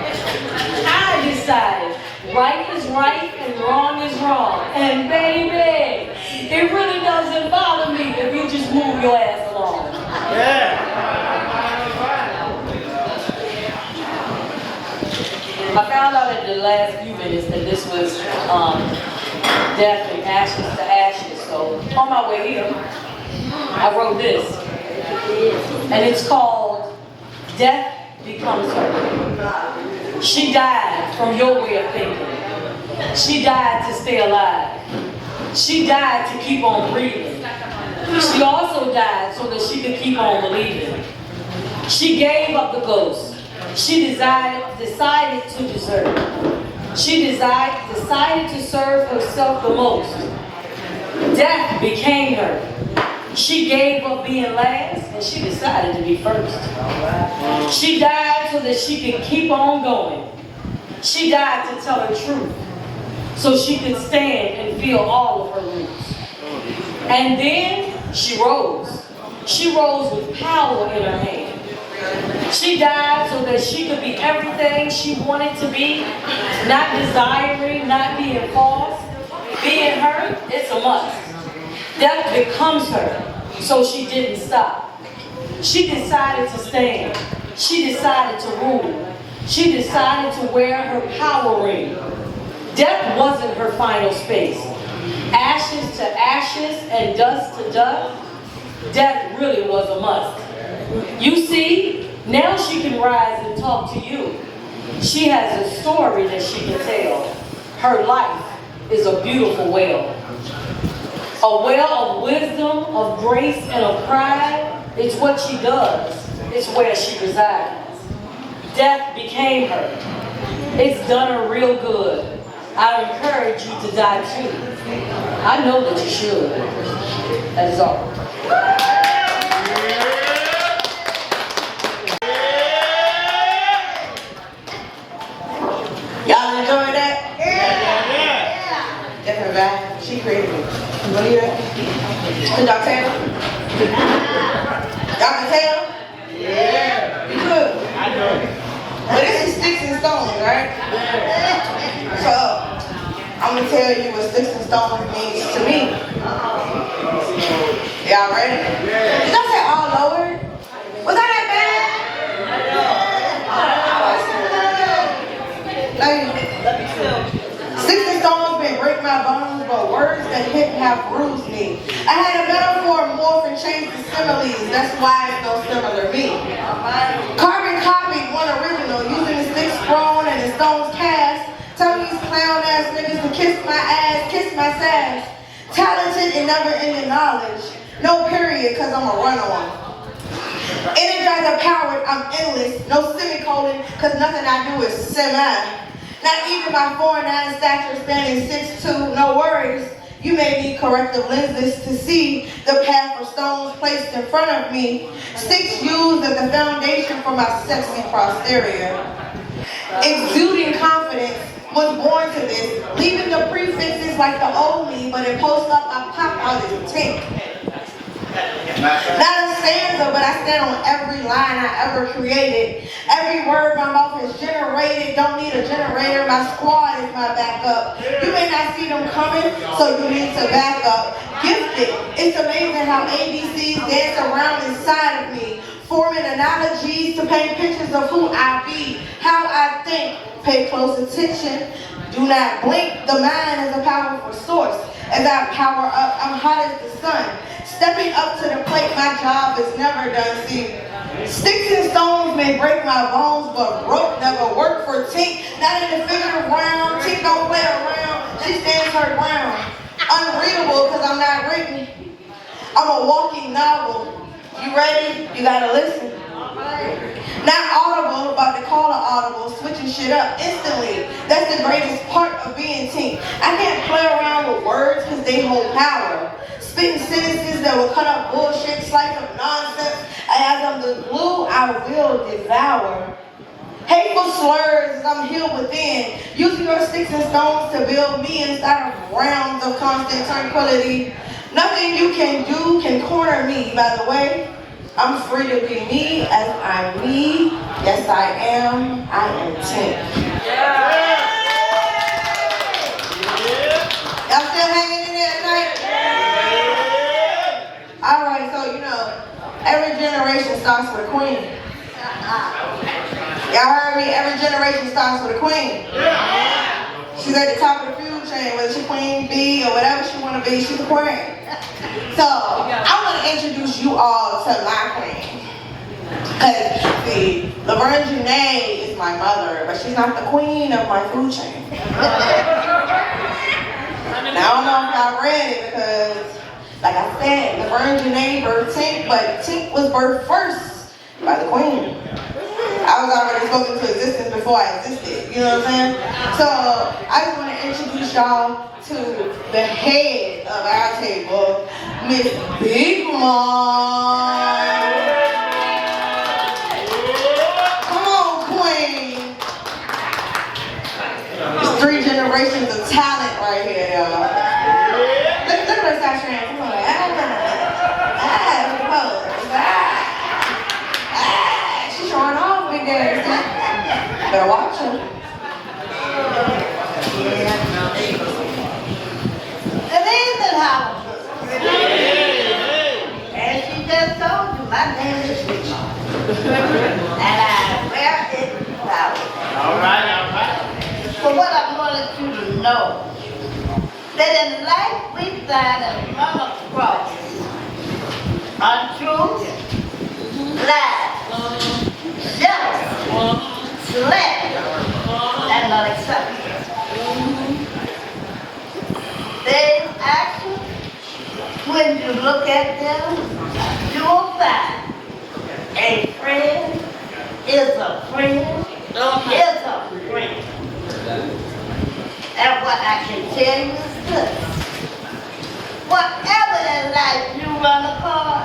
I decided right is right and wrong is wrong. And baby, it really doesn't bother me if you just move your ass along. Yeah. I found out in the last few minutes that this was definitely ashes to ashes. So on my way here, I wrote this. And it's called Death Becomes Her. She died from your way of thinking. She died to stay alive. She died to keep on breathing. She also died so that she could keep on believing. She gave up the ghost. She decided to deserve. She decided to serve herself the most. Death became her. She gave up being last and she decided to be first. She died so that she could keep on going. She died to tell her truth so she could stand and feel all of her roots. And then she rose. She rose with power in her hand. She died so that she could be everything she wanted to be, not desiring, not being false. Being her, it's a must. Death becomes her, so she didn't stop. She decided to stand. She decided to rule. She decided to wear her power ring. Death wasn't her final space. Ashes to ashes and dust to dust, death really was a must. You see, now she can rise and talk to you. She has a story that she can tell. Her life is a beautiful well. A well of wisdom, of grace, and of pride. It's what she does. It's where she resides. Death became her. It's done her real good. I encourage you to die too. I know that you should. That is all. Y'all enjoy that? Yeah. Different vibe. She created it. You wanna hear that? Can y'all tell? Y'all can tell? Yeah. You could. I know. But this is Stickz and Stonez, right? So, I'm gonna tell you what Stickz and Stonez means to me. Y'all ready? Did y'all say all lowered? Was that bad? Stickz and Stonez may break my bones, but words that hit have bruised me. I had a metaphor morph and changed the similes. That's why it's no similar me. Carbon copied one original using the Stickz throne and the Stonez cast. Tell these clown ass niggas to kiss my ass, kiss my sass. Talented and never ending knowledge. No period, cause I'm a run on. Energizer powered, I'm endless. No semicolon, cause nothing I do is semi. Not even my 4'9" stature spanning 6'2", no worries. You may need corrective lenses to see the path of stones placed in front of me. Stickz used as the foundation for my sexy posterior. Exuding confidence was born to this, leaving the prefixes like the old me, but in post-up I pop out as Tink. Not a stanza, but I stand on every line I ever created. Every word my mouth has generated, don't need a generator, my squad is my backup. You may not see them coming, so you need to back up. Gifted, it's amazing how ABCs dance around inside of me, forming analogies to paint pictures of who I be, how I think. Pay close attention, do not blink, the mind is a powerful source. As I power up, I'm hot as the sun. Stepping up to the plate, my job is never done. See, sticks and stones may break my bones, but rope never worked for Tink. Not in the figurative round, Tink don't play around, she stands her ground. Unreadable, cause I'm not written. I'm a walking novel. You ready? You gotta listen. Not audible, about to call an audible, switching shit up instantly. That's the greatest part of being Tink. I can't play around with words cause they hold power. Spitting sentences that will cut up bullshit, slice of nonsense. As I'm the glue, I will devour. Hateful slurs as I'm healed within. Using your sticks and stones to build me inside of realms of constant tranquility. Nothing you can do can corner me, by the way. I'm free to be me as I'm me. Yes, I am. I am Tink. Y'all still hanging in there tonight? All right, so you know, every generation starts with a queen. Y'all heard me? Every generation starts with a queen. She's at the top of the food chain, whether she's queen bee or whatever she want to be, she's a queen. So, I want to introduce you all to my queen. Because, see, Laverne Janae is my mother, but she's not the queen of my food chain. Now, I don't know if y'all read it because, like I said, Laverne Janae birthed Tink, but Tink was birthed first by the queen. I was already spoken to existence before I existed, you know what I'm saying? So, I just want to introduce y'all to the head of our table, Miss Big Mom. Come on, queen. There's 3 generations of talent right here, y'all. Look at her start trying. Come on. She's showing off big daddy. Better watch her. As she just told you, my name is Teisha. And I wear it proud. All right. So what I wanted you to know, that in life we find and run across untruth, lies, jealousy, slander, and unacceptable. These actions, when you look at them, you will find a friend is a friend is a friend. And what I can tell you is this. Whatever in life you run across,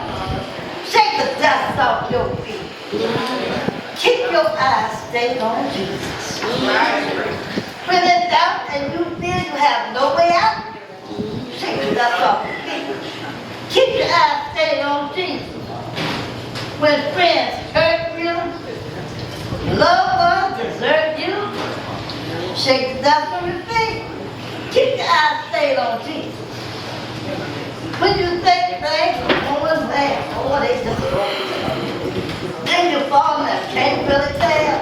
shake the dust off your feet. Keep your eyes stayed on Jesus. When in doubt and you feel you have no way out, shake the dust off your feet. Keep your eyes stayed on Jesus. When friends hurt you, loved ones desert you, shake the dust from your feet. Keep your eyes stayed on Jesus. When you think things are going bad, oh, they just go. Then you fall and can't really tell.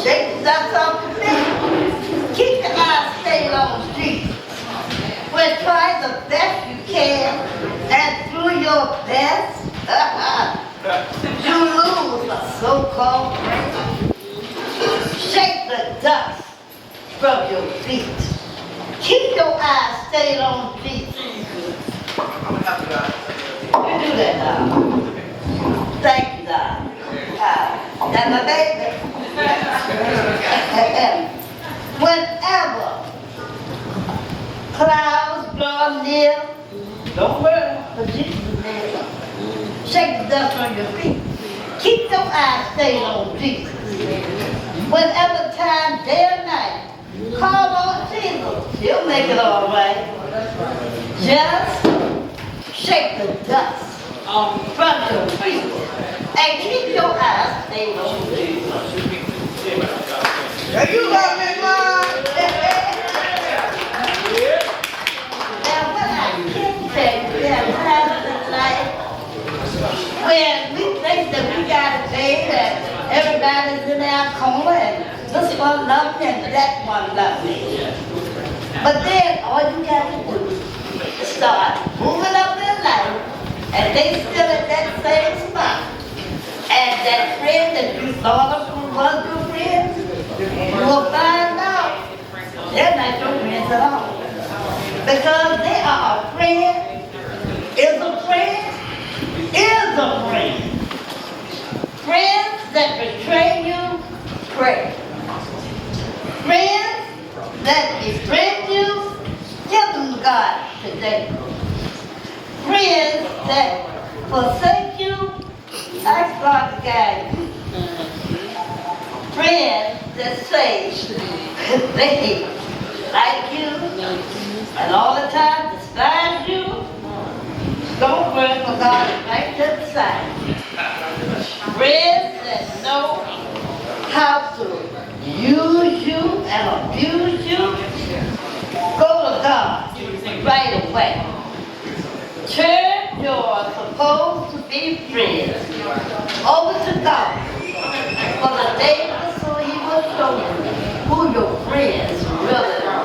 Shake the dust off your feet. Keep your eyes stayed on Jesus. When try the best you can, and through your best, you lose a so-called friend. Shake the dust from your feet. Keep your eyes stayed on Jesus. You do that now. Thank you. That's my baby. Whenever clouds draw near, don't worry, for Jesus is there. Shake the dust from your feet. Keep your eyes stayed on Jesus. Whenever time, day or night, call on Jesus. He'll make it all right. Just shake the dust from your feet and keep your eyes stayed on Jesus. You love me, Mom. And what I can tell you, we have times in life when we think that we got it made and everybody's in our corner and this one loves me and that one loves me. But then all you got to do is start moving up in life and they still at that same spot. And that friend that you thought of who was your friend, you will find out they're not your friends at all. Because they are a friend, is a friend. Friends that betray you, pray. Friends that befriend you, give them to God today. Friends that forsake you, ask God to guide you. Friends that say they like you and all the time despise you, don't worry for God is right to the side. Friends that know how to use you and abuse you, go to God right away. Turn your supposed to be friends over to God. For the day so He will show you who your friends really are.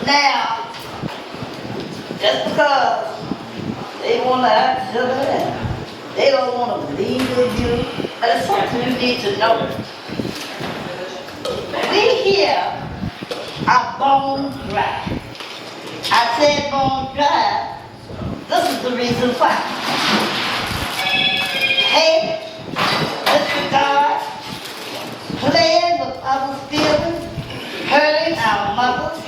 Now, just because they want to act silly and they don't want to believe with you, but it's something you need to know. We here are bone dry. I said bone dry. This is the reason why. Hate, disregard, playing with others' feelings, hurting our mothers,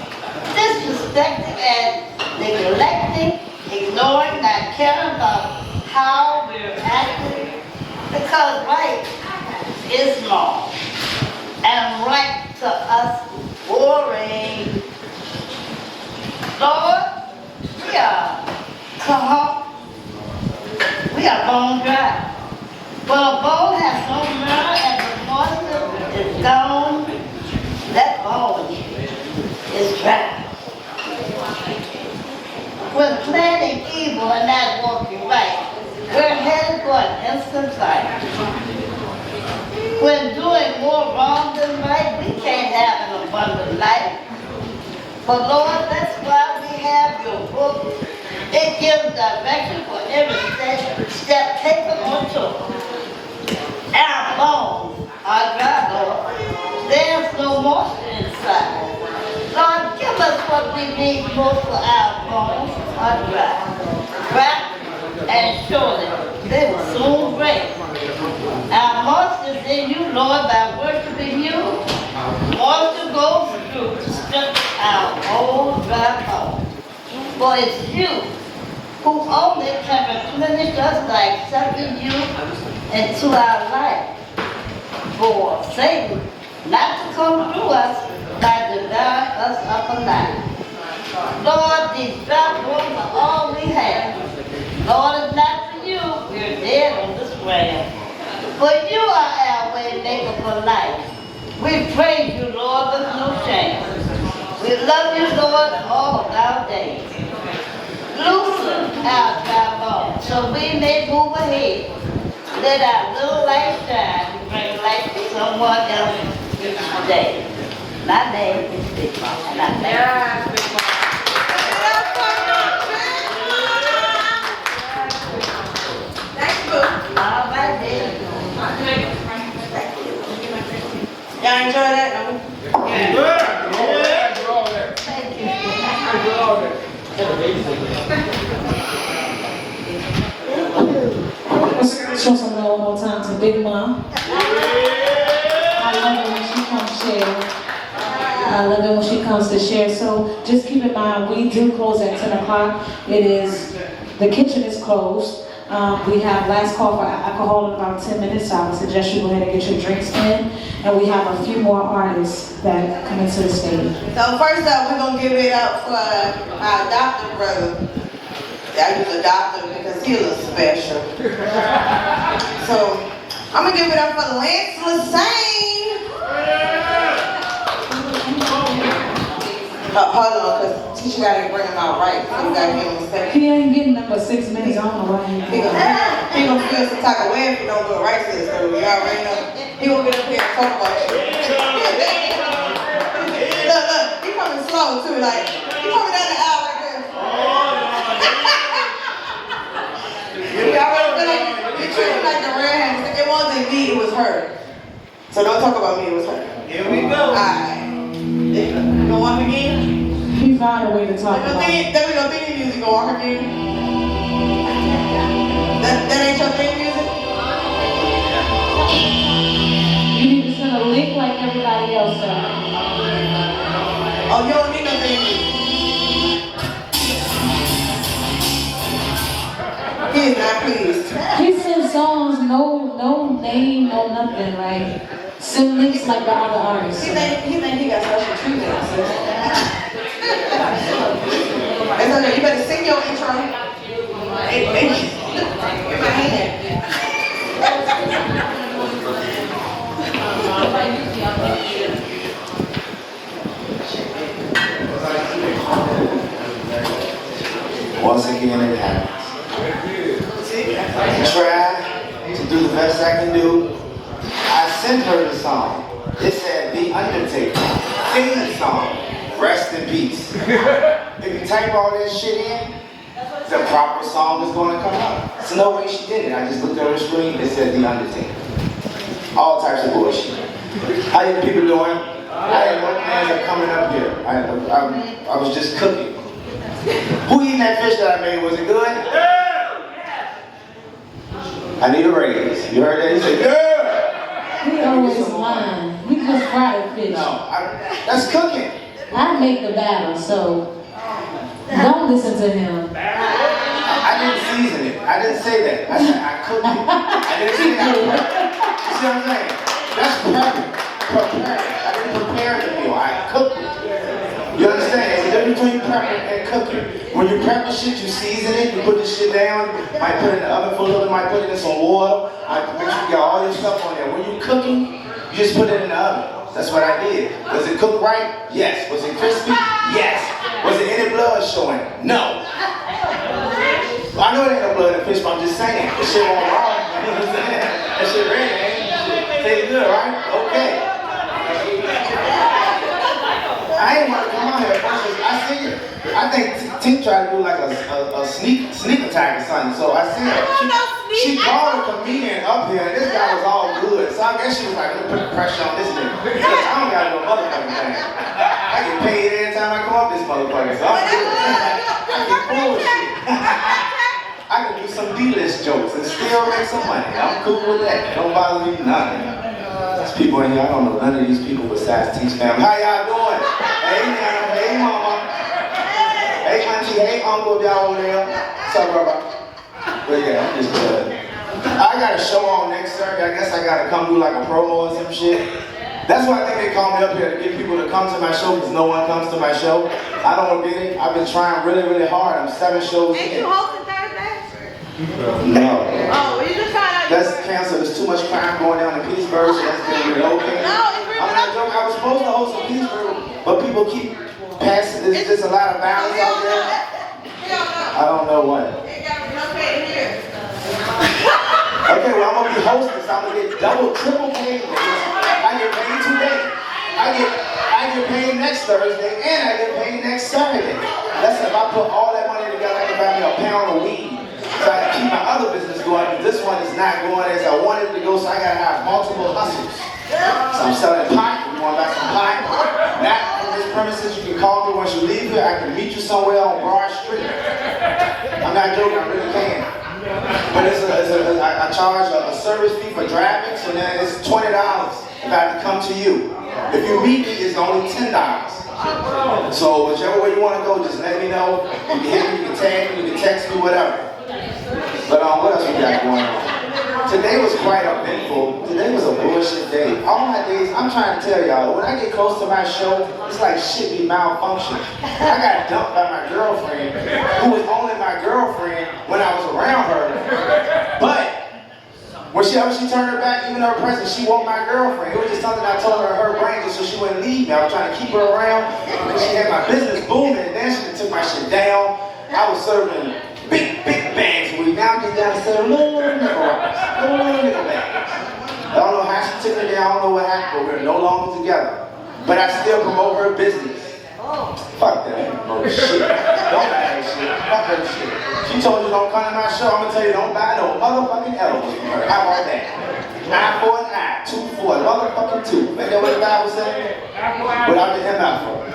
disrespecting and neglecting, ignoring, not caring about how we're acting, because right is wrong, and right to us boring. Lord, we are bone dry. When a bone has no marrow and the moisture is gone, that bone is dry. When planning evil and not walking right, we're headed for an instant fight. When doing more wrong than right, we can't have an abundant life. But Lord, that's why we have your book. It gives direction for every step taken or took. Our bones are dry, Lord. There's no moisture inside. Lord, give us what we need most for our bones are dry. Crack and surely they will soon break. Our moisture is in you, Lord, by worshiping you. Moisture goes through to strip our old dry bones. For it's you who only can replenish us by accepting you into our life. For Satan not to come through us by devouring us up alive. Lord, these dry bones are all we have. Lord, if not for you, we're dead on this ground. For you are our way maker for life. We praise you, Lord, with no shame. We love you, Lord, all of our days. Loosen our dry bones so we may move ahead. Let our little light shine to bring light to someone else today. My name is Teisha, and I thank you. All right, then. Y'all enjoy that? Yeah. Let's show some love one more time to Big Mom. I love it when she comes share. I love it when she comes to share. So just keep in mind, we do close at 10 o'clock. The kitchen is closed. We have last call for alcohol in about 10 minutes, so I would suggest you go ahead and get your drinks in. And we have a few more artists that come into the stage. So first up, we're gonna give it up for our adopted brother. I use adopted because he's a little special. So I'm gonna give it up for Lance Lassane. Hold on, because Teisha gotta bring him out right. So we gotta give him a second. He ain't getting up for 6 minutes. I don't know why He gonna feel some type of way if you don't do it right to this, so you already know. He gonna get up here and talk about shit. Look, he coming slow too, like, he coming down the aisle like this. You already feel like you treat him like the red hand. It wasn't me, it was her. So don't talk about me, it was her. Here we go. Alright. You gonna walk again? He found a way to talk about it. There we go, theme music, go walk again. That ain't your theme music? You need to send a link like everybody else does. Oh, you don't need no theme music. He is not pleased. He sends songs, no name, no nothing, like send links like the other artists. He think he got special treatment. It's okay, you better sing your intro. Give my hand. Once again, it happens. Try to do the best I can do. I sent her the song. It said The Undertaker. Sing the song. Rest in peace. If you type all that shit in, the proper song is going to come up. There's no way she did it. I just looked at her screen. It said The Undertaker. All types of bullshit. How you people doing? I had no plans of coming up here. I was just cooking. Who eating that fish that I made? Was it good? I need a raise. You heard that? He said, yeah! He always lying. We just fried fish. No, that's cooking. I make the batter, so don't listen to him. I didn't season it. I didn't say that. I said I cooked it. I didn't say that. You see what I'm saying? That's prepping. Preparing. I didn't prepare the meal. I cooked it. You understand? There's a difference between prepping and cooking. When you prep the shit, you season it, you put the shit down, might put it in the oven for a little bit, might put it in some water, might make sure you got all your stuff on there. When you're cooking, you just put it in the oven. That's what I did. Was it cooked right? Yes. Was it crispy? Yes. Was it any blood showing? No. I know it ain't no blood in the fish, but I'm just saying. The shit won't raw. You know what I'm saying? That shit ready, ain't it? Tastes good, right? Okay. I ain't want to come out here first. I see it. I think Tink tried to do like a sneak attack or something. So I see her. She called a comedian up here, and this guy was all good. So I guess she was like, let me put the pressure on this nigga. Because I don't got no motherfucking thing. I get paid every time I come up this motherfucker. So I'm good. I get bullshit. I can do some D-list jokes and still make some money. I'm cool with that. Don't bother me nothing. There's people in here, I don't know none of these people besides T's family. How y'all doing? Hey, Nana. Hey, Mama. Hey, Auntie. Hey, Uncle. Y'all over there. What's up, brother? But yeah, I'm just good. I got a show on next Saturday. I guess I got to come do like a promo or some shit. That's why I think they call me up here to get people to come to my show because no one comes to my show. I don't get it. I've been trying really, really hard. I'm 7 shows in. Ain't you hosting Thursday? No. Oh, well, you just found out. That's canceled. There's too much crime going down in Pittsburgh, so that's been relocated. I'm not joking. I was supposed to host in Pittsburgh, but people keep passing. There's just a lot of violence out there. I don't know what. Okay, well, I'm going to be hosting, so I'm going to get double, triple paid. I get paid today. I get paid next Thursday, and I get paid next Saturday. That's if I put all that money together, I can buy me a pound of weed. So I can keep my other business going, but this one is not going as I wanted it to go, so I got to have multiple hustles. So I'm selling pot, you want to buy some pot? Not from this premises, you can call me once you leave here, I can meet you somewhere on Broad Street. I'm not joking, I really can. But I charge a service fee for driving, so then it's $20 if I have to come to you. If you meet me, it's only $10. So whichever way you want to go, just let me know. You can hit me, you can tag me, you can text me, whatever. But what else we got going on? Today was quite eventful. Today was a bullshit day. All my days, I'm trying to tell y'all, when I get close to my show, it's like shit be malfunction. I got dumped by my girlfriend, who was only my girlfriend when I was around her. But when she turned her back, even her present, she wasn't my girlfriend. It was just something I told her brain just so she wouldn't leave me. I was trying to keep her around. And she had my business booming, and then she took my shit down. I was serving big bags a week. Now I'm just down to serve little nickel bags. I don't know how she took it down, I don't know what happened, but we're no longer together. But I still promote her business. Fuck that. Oh shit. Don't buy that shit. Fuck that shit. She told you don't come to my show, I'm gonna tell you don't buy no motherfucking elephants from her. How about that? Eye for an eye, 2 for a motherfucking 2. Ain't that what the Bible said? Without the M out for it.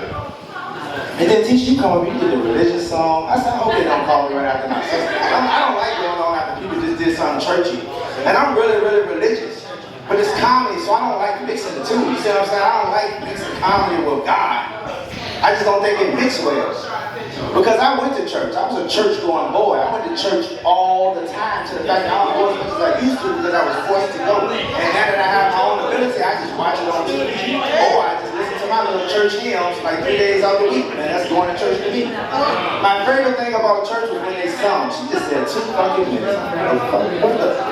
And then Teisha, you come up, you did a religious song. I said, I hope they don't call me right after my sister. I don't like going on after people just did something churchy. And I'm really religious. But it's comedy, so I don't like mixing the two. You see what I'm saying? I don't like mixing comedy with God. I just don't think it mix well. Because I went to church. I was a church-going boy. I went to church all the time to the fact that I don't go as much as I used to because I was forced to go. And now that I have my own ability, I just watch it on TV. Or I just listen to my little church hymns like 3 days out the week. Man, that's going to church to me. My favorite thing about church was when they sung. She just said 2 fucking minutes.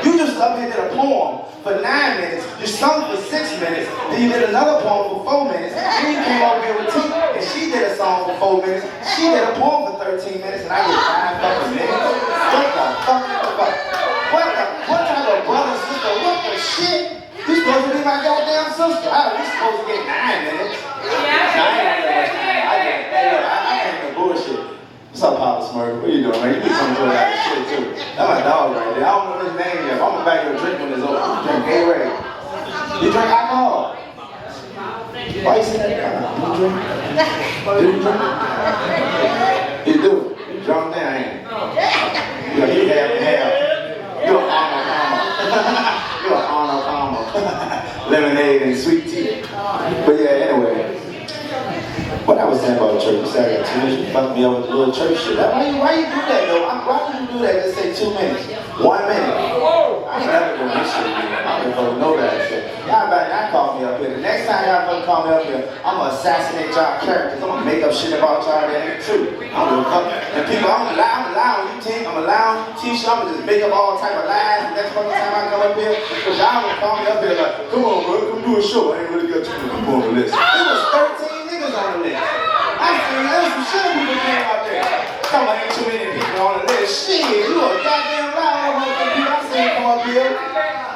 You just up here did a poem for 9 minutes. You sung for 6 minutes. Then you did another poem for 4 minutes. Then you came over here with Tink, and she did a song for 4 minutes. She did a poem for 13 minutes, and I did 5 fucking minutes. What the fuck? What type of brother, sister, what the shit? You supposed to be my goddamn sister. We supposed to get 9 minutes. I can't do bullshit. What's up, Papa Smurf? What you doing, man? You be coming to a lot of shit, too. That's my dog right there. I don't know his name yet. I'm back here drinking this over. You drink Gatorade. You drink alcohol? Why you say that? You drink? Do you drink? You do. You drunk now, ain't you? You have. You're an Arnold Palmer. You're an Arnold Palmer. Lemonade and sweet tea. But yeah, anyway. What I was saying about church, you said I got 2 minutes, you fucked me up with a little church shit. Why you do that, though? Why would you do that? Just say 2 minutes. 1 minute. I ain't never doing this shit, man. I don't even know that shit. Y'all better not call me up here. The next time y'all fucking call me up here, I'm gonna assassinate y'all characters. I'm gonna make up shit about y'all that ain't true. I'm gonna come. And people, I'm gonna lie on you, Tink. I'm gonna lie on you, Teisha. I'm gonna just make up all type of lies the next fucking time I come up here. Because y'all gonna call me up here like, come on, bro, come do a show. I ain't really got you to come on the list. It was 13 niggas on the list. I seen there's some shit people came out there. Come on, ain't too many people on the list. Shit, you a goddamn lie on people. I seen come up here.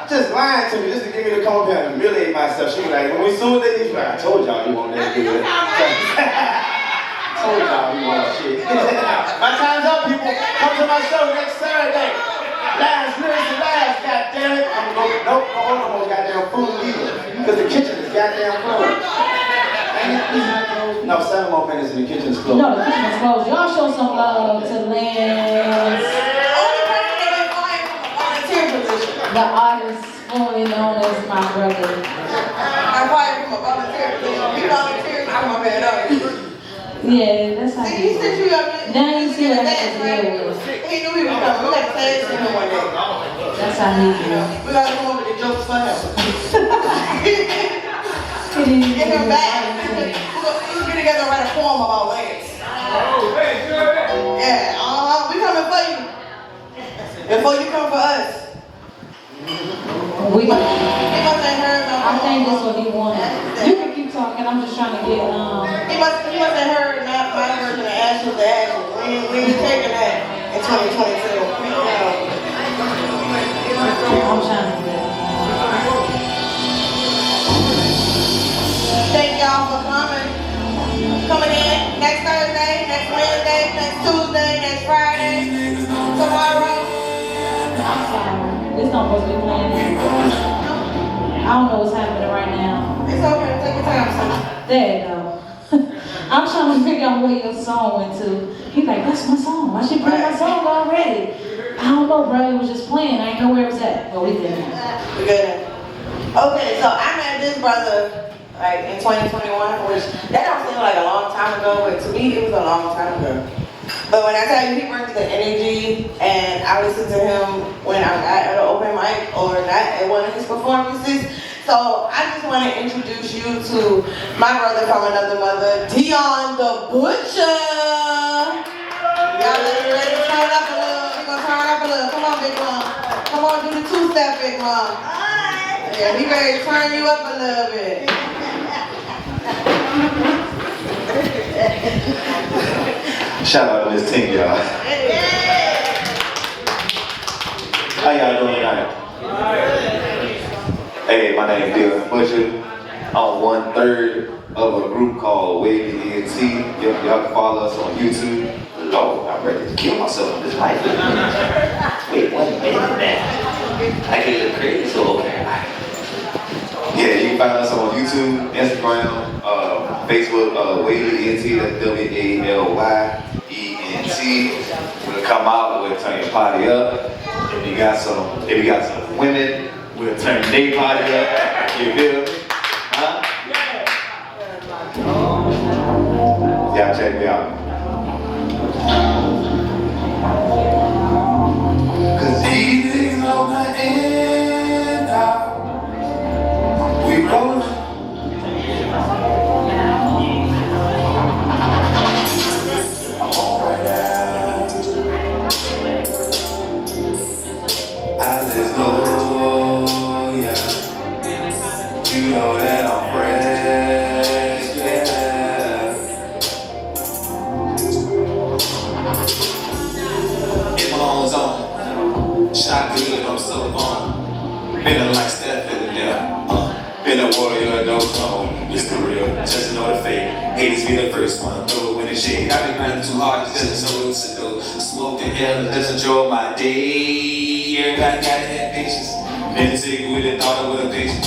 Just lying to me, just to get me to come up here and humiliate myself. She was like, when we soon as they leave, like, I told y'all you won't never do that. I told y'all you won't shit. My time's up, people. Come to my show next Saturday. Last lyrics and last, goddammit. I'm gonna go, nope, no more goddamn food either. Because the kitchen is goddamn full. No, 7 more minutes and the kitchen's closed. No, the kitchen is closed. Y'all show some love to Lance. The artist formerly known as my brother. I fired from a volunteer position. He volunteered to come up here, though. Yeah, that's how He sent you up there. Now you see what I have to deal with. He knew he was coming. We got to say it to him one day. That's how he is. We got to come up with the jokes for him. Get him back. We'll get together and write a poem about Lance. Yeah, we coming for you. Before you come for us. I think that's what he wanted. You can keep talking. I'm just trying to get He must have heard not my version of Ashes to Ashes. We ain't taking that in 2022. I'm trying to get Thank y'all for coming in next Thursday, next Wednesday, next Tuesday, next Friday, tomorrow. I'm sorry. This not supposed to be playing. I don't know what's happening right now. It's okay. Take your time, son. There you go. I'm trying to figure out where your song went to. He's like, that's my song. Why she play my song already? know, bro. It was just playing. I ain't know where it was at. But we did. We good. Okay, so I met this brother like in 2021, which that don't seem like a long time ago, but to me it was a long time ago. But when I tell you he brings the energy, and I listen to him when I'm at an open mic or not at one of his performances. So I just want to introduce you to my brother from another mother, Dion the Butcher. Y'all ready to turn it up a little? We're gonna turn it up a little. Come on, big mom. Come on, do the two-step, big mom. Yeah, he ready to turn you up a little bit. Shout out to Miss Tink, y'all. How y'all doing tonight? Hey, my name is Dylan Butcher. I'm 1/3 of a group called Wavy ENT. Y'all can follow us on YouTube. Lord, I'm ready to kill myself on this mic. Wait 1 minute now. I get a little crazy, so okay. Yeah, you can find us on YouTube, Instagram, Facebook, Wavy ENT, that's WALYENT. We'll come out, we'll turn your party up. If you got some women, we'll turn their party up. You feel me? Huh? Yeah, check me out. Cause these things on the end out. We rollin'. I'm on right now. I just know, yeah. You know that I'm fresh, yeah. In my own zone. Shot good, I'm so on. Feeling like Steph in the dinner. Been a warrior, no clone. It's the real, just know the fake. Haters be the first one, throw it in the shade. I been grinding too hard, just so it's a go. Smoking hell, just enjoy my day. Everybody gotta have patience. Been sick with it, thought I was a patient.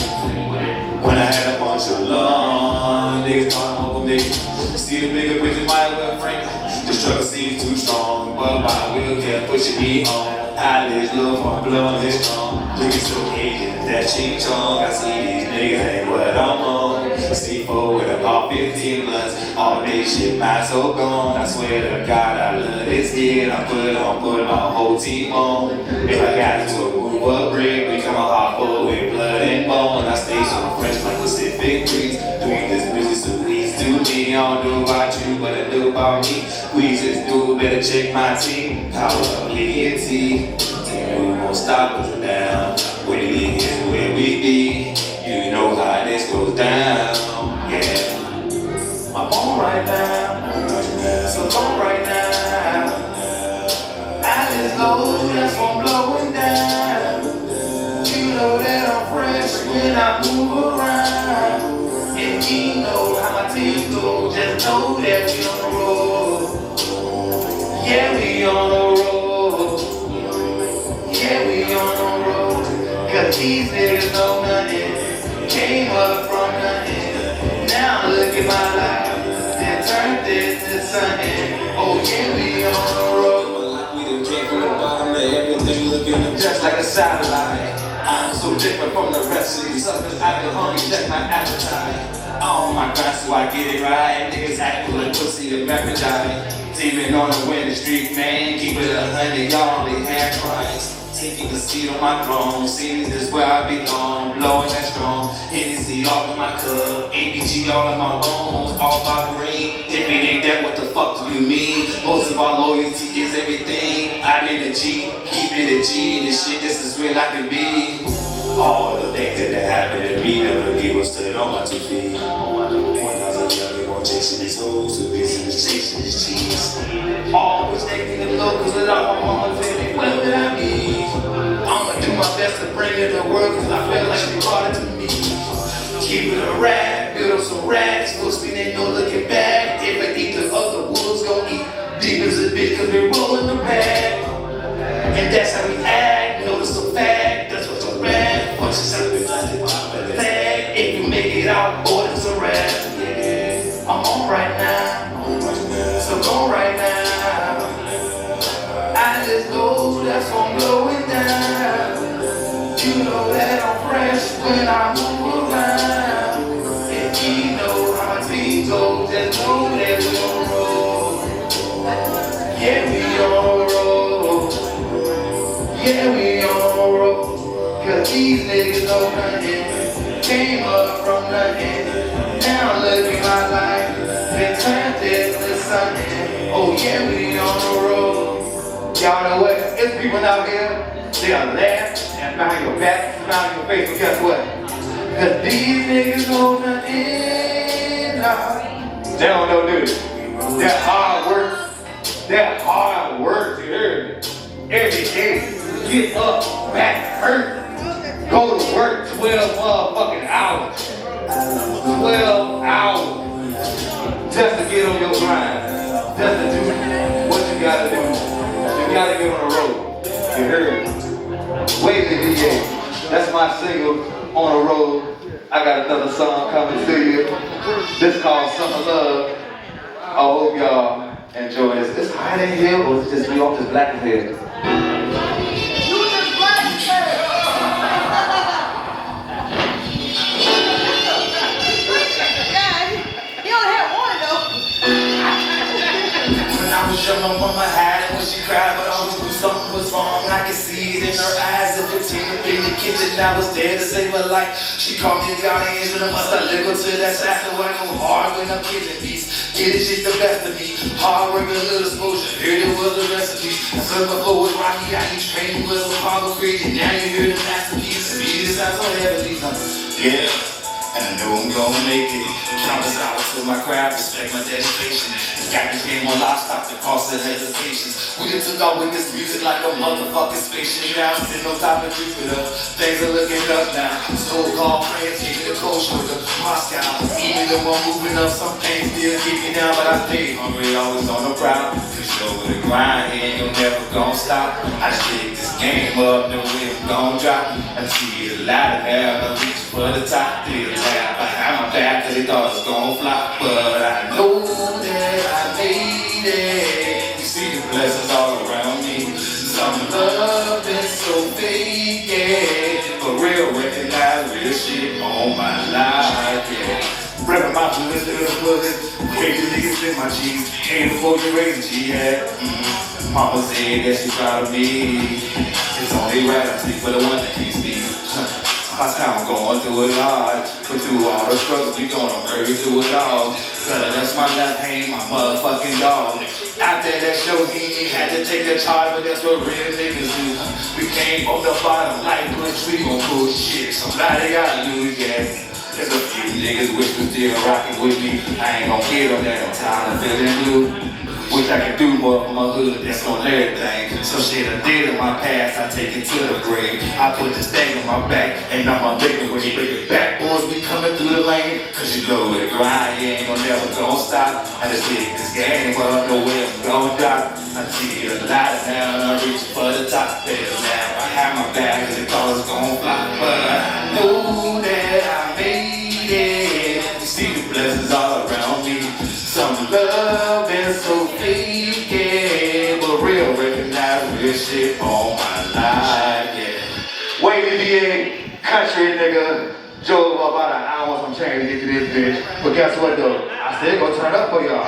When I had a bunch of love, niggas thought I'm over me. See the bigger picture, might well frame. The struggle seems too strong, but my will kept pushing me on. I live love for blowing this strong. Looking so Asian, that ching chong. I see these niggas ain't what I'm on. C4 with about 15 months. All day shit, my soul gone. I swear to God, I love this kid. I put my whole team on. If I got to move up brick, become a hot boy with blood and bone. I stay so fresh like Pacific breeze. Doing this business so please do me. I don't know about you, but I do about me. We just do, better check my team. Power up, ENT. We won't stop us down. When it is where we be, you know how this goes down. Yeah, I'm on right now, so on right now. I just know that's what I'm blowing down. You know that I'm fresh when I move around. And you know how my team go, just know that we on the road. Yeah, we on the road. Yeah, we on the road. Cause these niggas know nothing. Came up from nothing. Now look at my life. Then turned this to something. Oh yeah, we on the road. We done came from the bottom of everything, looking just like a satellite. I'm so different from the rest of these suckers. I've been hungry, check my appetite. Oh my God, so I get it right. Niggas act like pussy to methodize. Teaming on the winning streak, man. Keep it 100, y'all only half price. Taking a seat on my throne, seeing this where I belong, blowing that strong. Hennessy all in my cup, ABG all in my bones, all by green. If it ain't that, what the fuck do you mean? Most of our loyalty is everything. I'm in the G, keep it a G, and this shit just as real I can be. All the things that happened to me never give us stood on my 2 feet. When I was young, they weren't chasing these hoes, too busy chasing this cheese. Always taking the locals without my mama telling where would I be? I'ma do my best to bring it to work, cause I feel like they brought it to me. Keep it a rap, build up some racks, no spinning, no looking back. If I eat the other wolves, gon' eat deep as a bitch, cause we rolling the bag. And that's how we act, notice a fact, that's what's a rap. Punch yourself in the flag, if you make it out, boy, it's a rap. Yeah, I'm on right now, so go right now. I just know that just won't blow it down. You know that I'm fresh when I move around. If you know how my feet go, just know that we on roll. Yeah, we on roll. Yeah, we on roll. Cause these niggas know nothing. Came up from nothing. Now look at my life. Been turned into something. Oh yeah, we on the road. Y'all know what? It's people out here. They'll laugh and behind your back, smile in your face, but guess what? Cause these niggas know nothing. They don't know, do they? That hard work. That hard work, you heard me? Every day, get up, back hurt. Go to work 12 motherfucking hours. 12 hours. Just to get on your grind. Just to do what you gotta do. You gotta get on the road. You heard me? Wait the DA. That's my single, On the Road. I got another song coming to you. This called Summer Love. I hope y'all enjoy this. It's hot in here, or is it just me off this black head? You just black as He only had one though. When I was young, my mama had it when she cried, but I always knew something was wrong. I could see it in her eyes. If a teen in the kitchen, I was there to save her life. She called me a guardian, but I must not let go to that side. So I go hard when I'm getting peace. Get it, shit the best of me. Hard work, a little exposure. Here it was the recipe. I said my flow was rocky. I need training with a Chicago creed. And now you hear the masterpiece. Me, this sounds so heavily. Yeah. And I know I'm gonna make it. Countless hours to my craft, respect my dedication. This got this game on lock, stop the cost of hesitations. We just took out with this music like a motherfucking spaceship. Now I'm sitting on top of Jupiter. Things are looking up now. So-called friends taking the cold shoulder. Moscow, even though I'm moving up, some things still keep me down, but I stay hungry, always on the prowl. Cause you know with the grind, ain't no never gonna stop. I just pick this game up, no way I'm gonna drop. I see the ladder now, I reach for the top. Behind my back, cause they thought it was gonna flop. But I know that I made it. You see the blessings all around me. Some love is so fake, yeah. But real, recognize real shit on my life, yeah. Reppin' my bullets, little bullets. Crazy niggas in my cheese. Ain't before you raising G, yeah. Mama said that she proud of me. It's only right I speak for the one that keeps me. My town going through it hard, but through all the struggles we gonna murder through it all. Cause that's my left hand, my motherfucking dog. Out there that show he had to take the charge, but that's what real niggas do. We came from the bottom like Butch, we gon' pull shit. Somebody gotta lose, yeah. There's a few niggas wish was still rockin' with me. I ain't gon' get on that, I'm tired of feeling blue. Wish I could do more for my hood, that's on everything. So shit I did in my past, I take it to the grave. I put this thing on my back, and I'm a bigger when you break it back. Boys, we coming through the lane, cause you know the grind, you ain't never gonna stop. I just hit this game, but I know where I'm gonna drop. I see the ladder now, and I reach for the top. There now, I have my back, cause it thought it's gonna fly. But I know that I made it. You see the blessings all around me. Some love and so fake, yeah. But real, recognize real shit on my life, yeah. Wait to be a country nigga. Drove about an hour some change to get to this bitch. But guess what though? I still gonna turn up for y'all.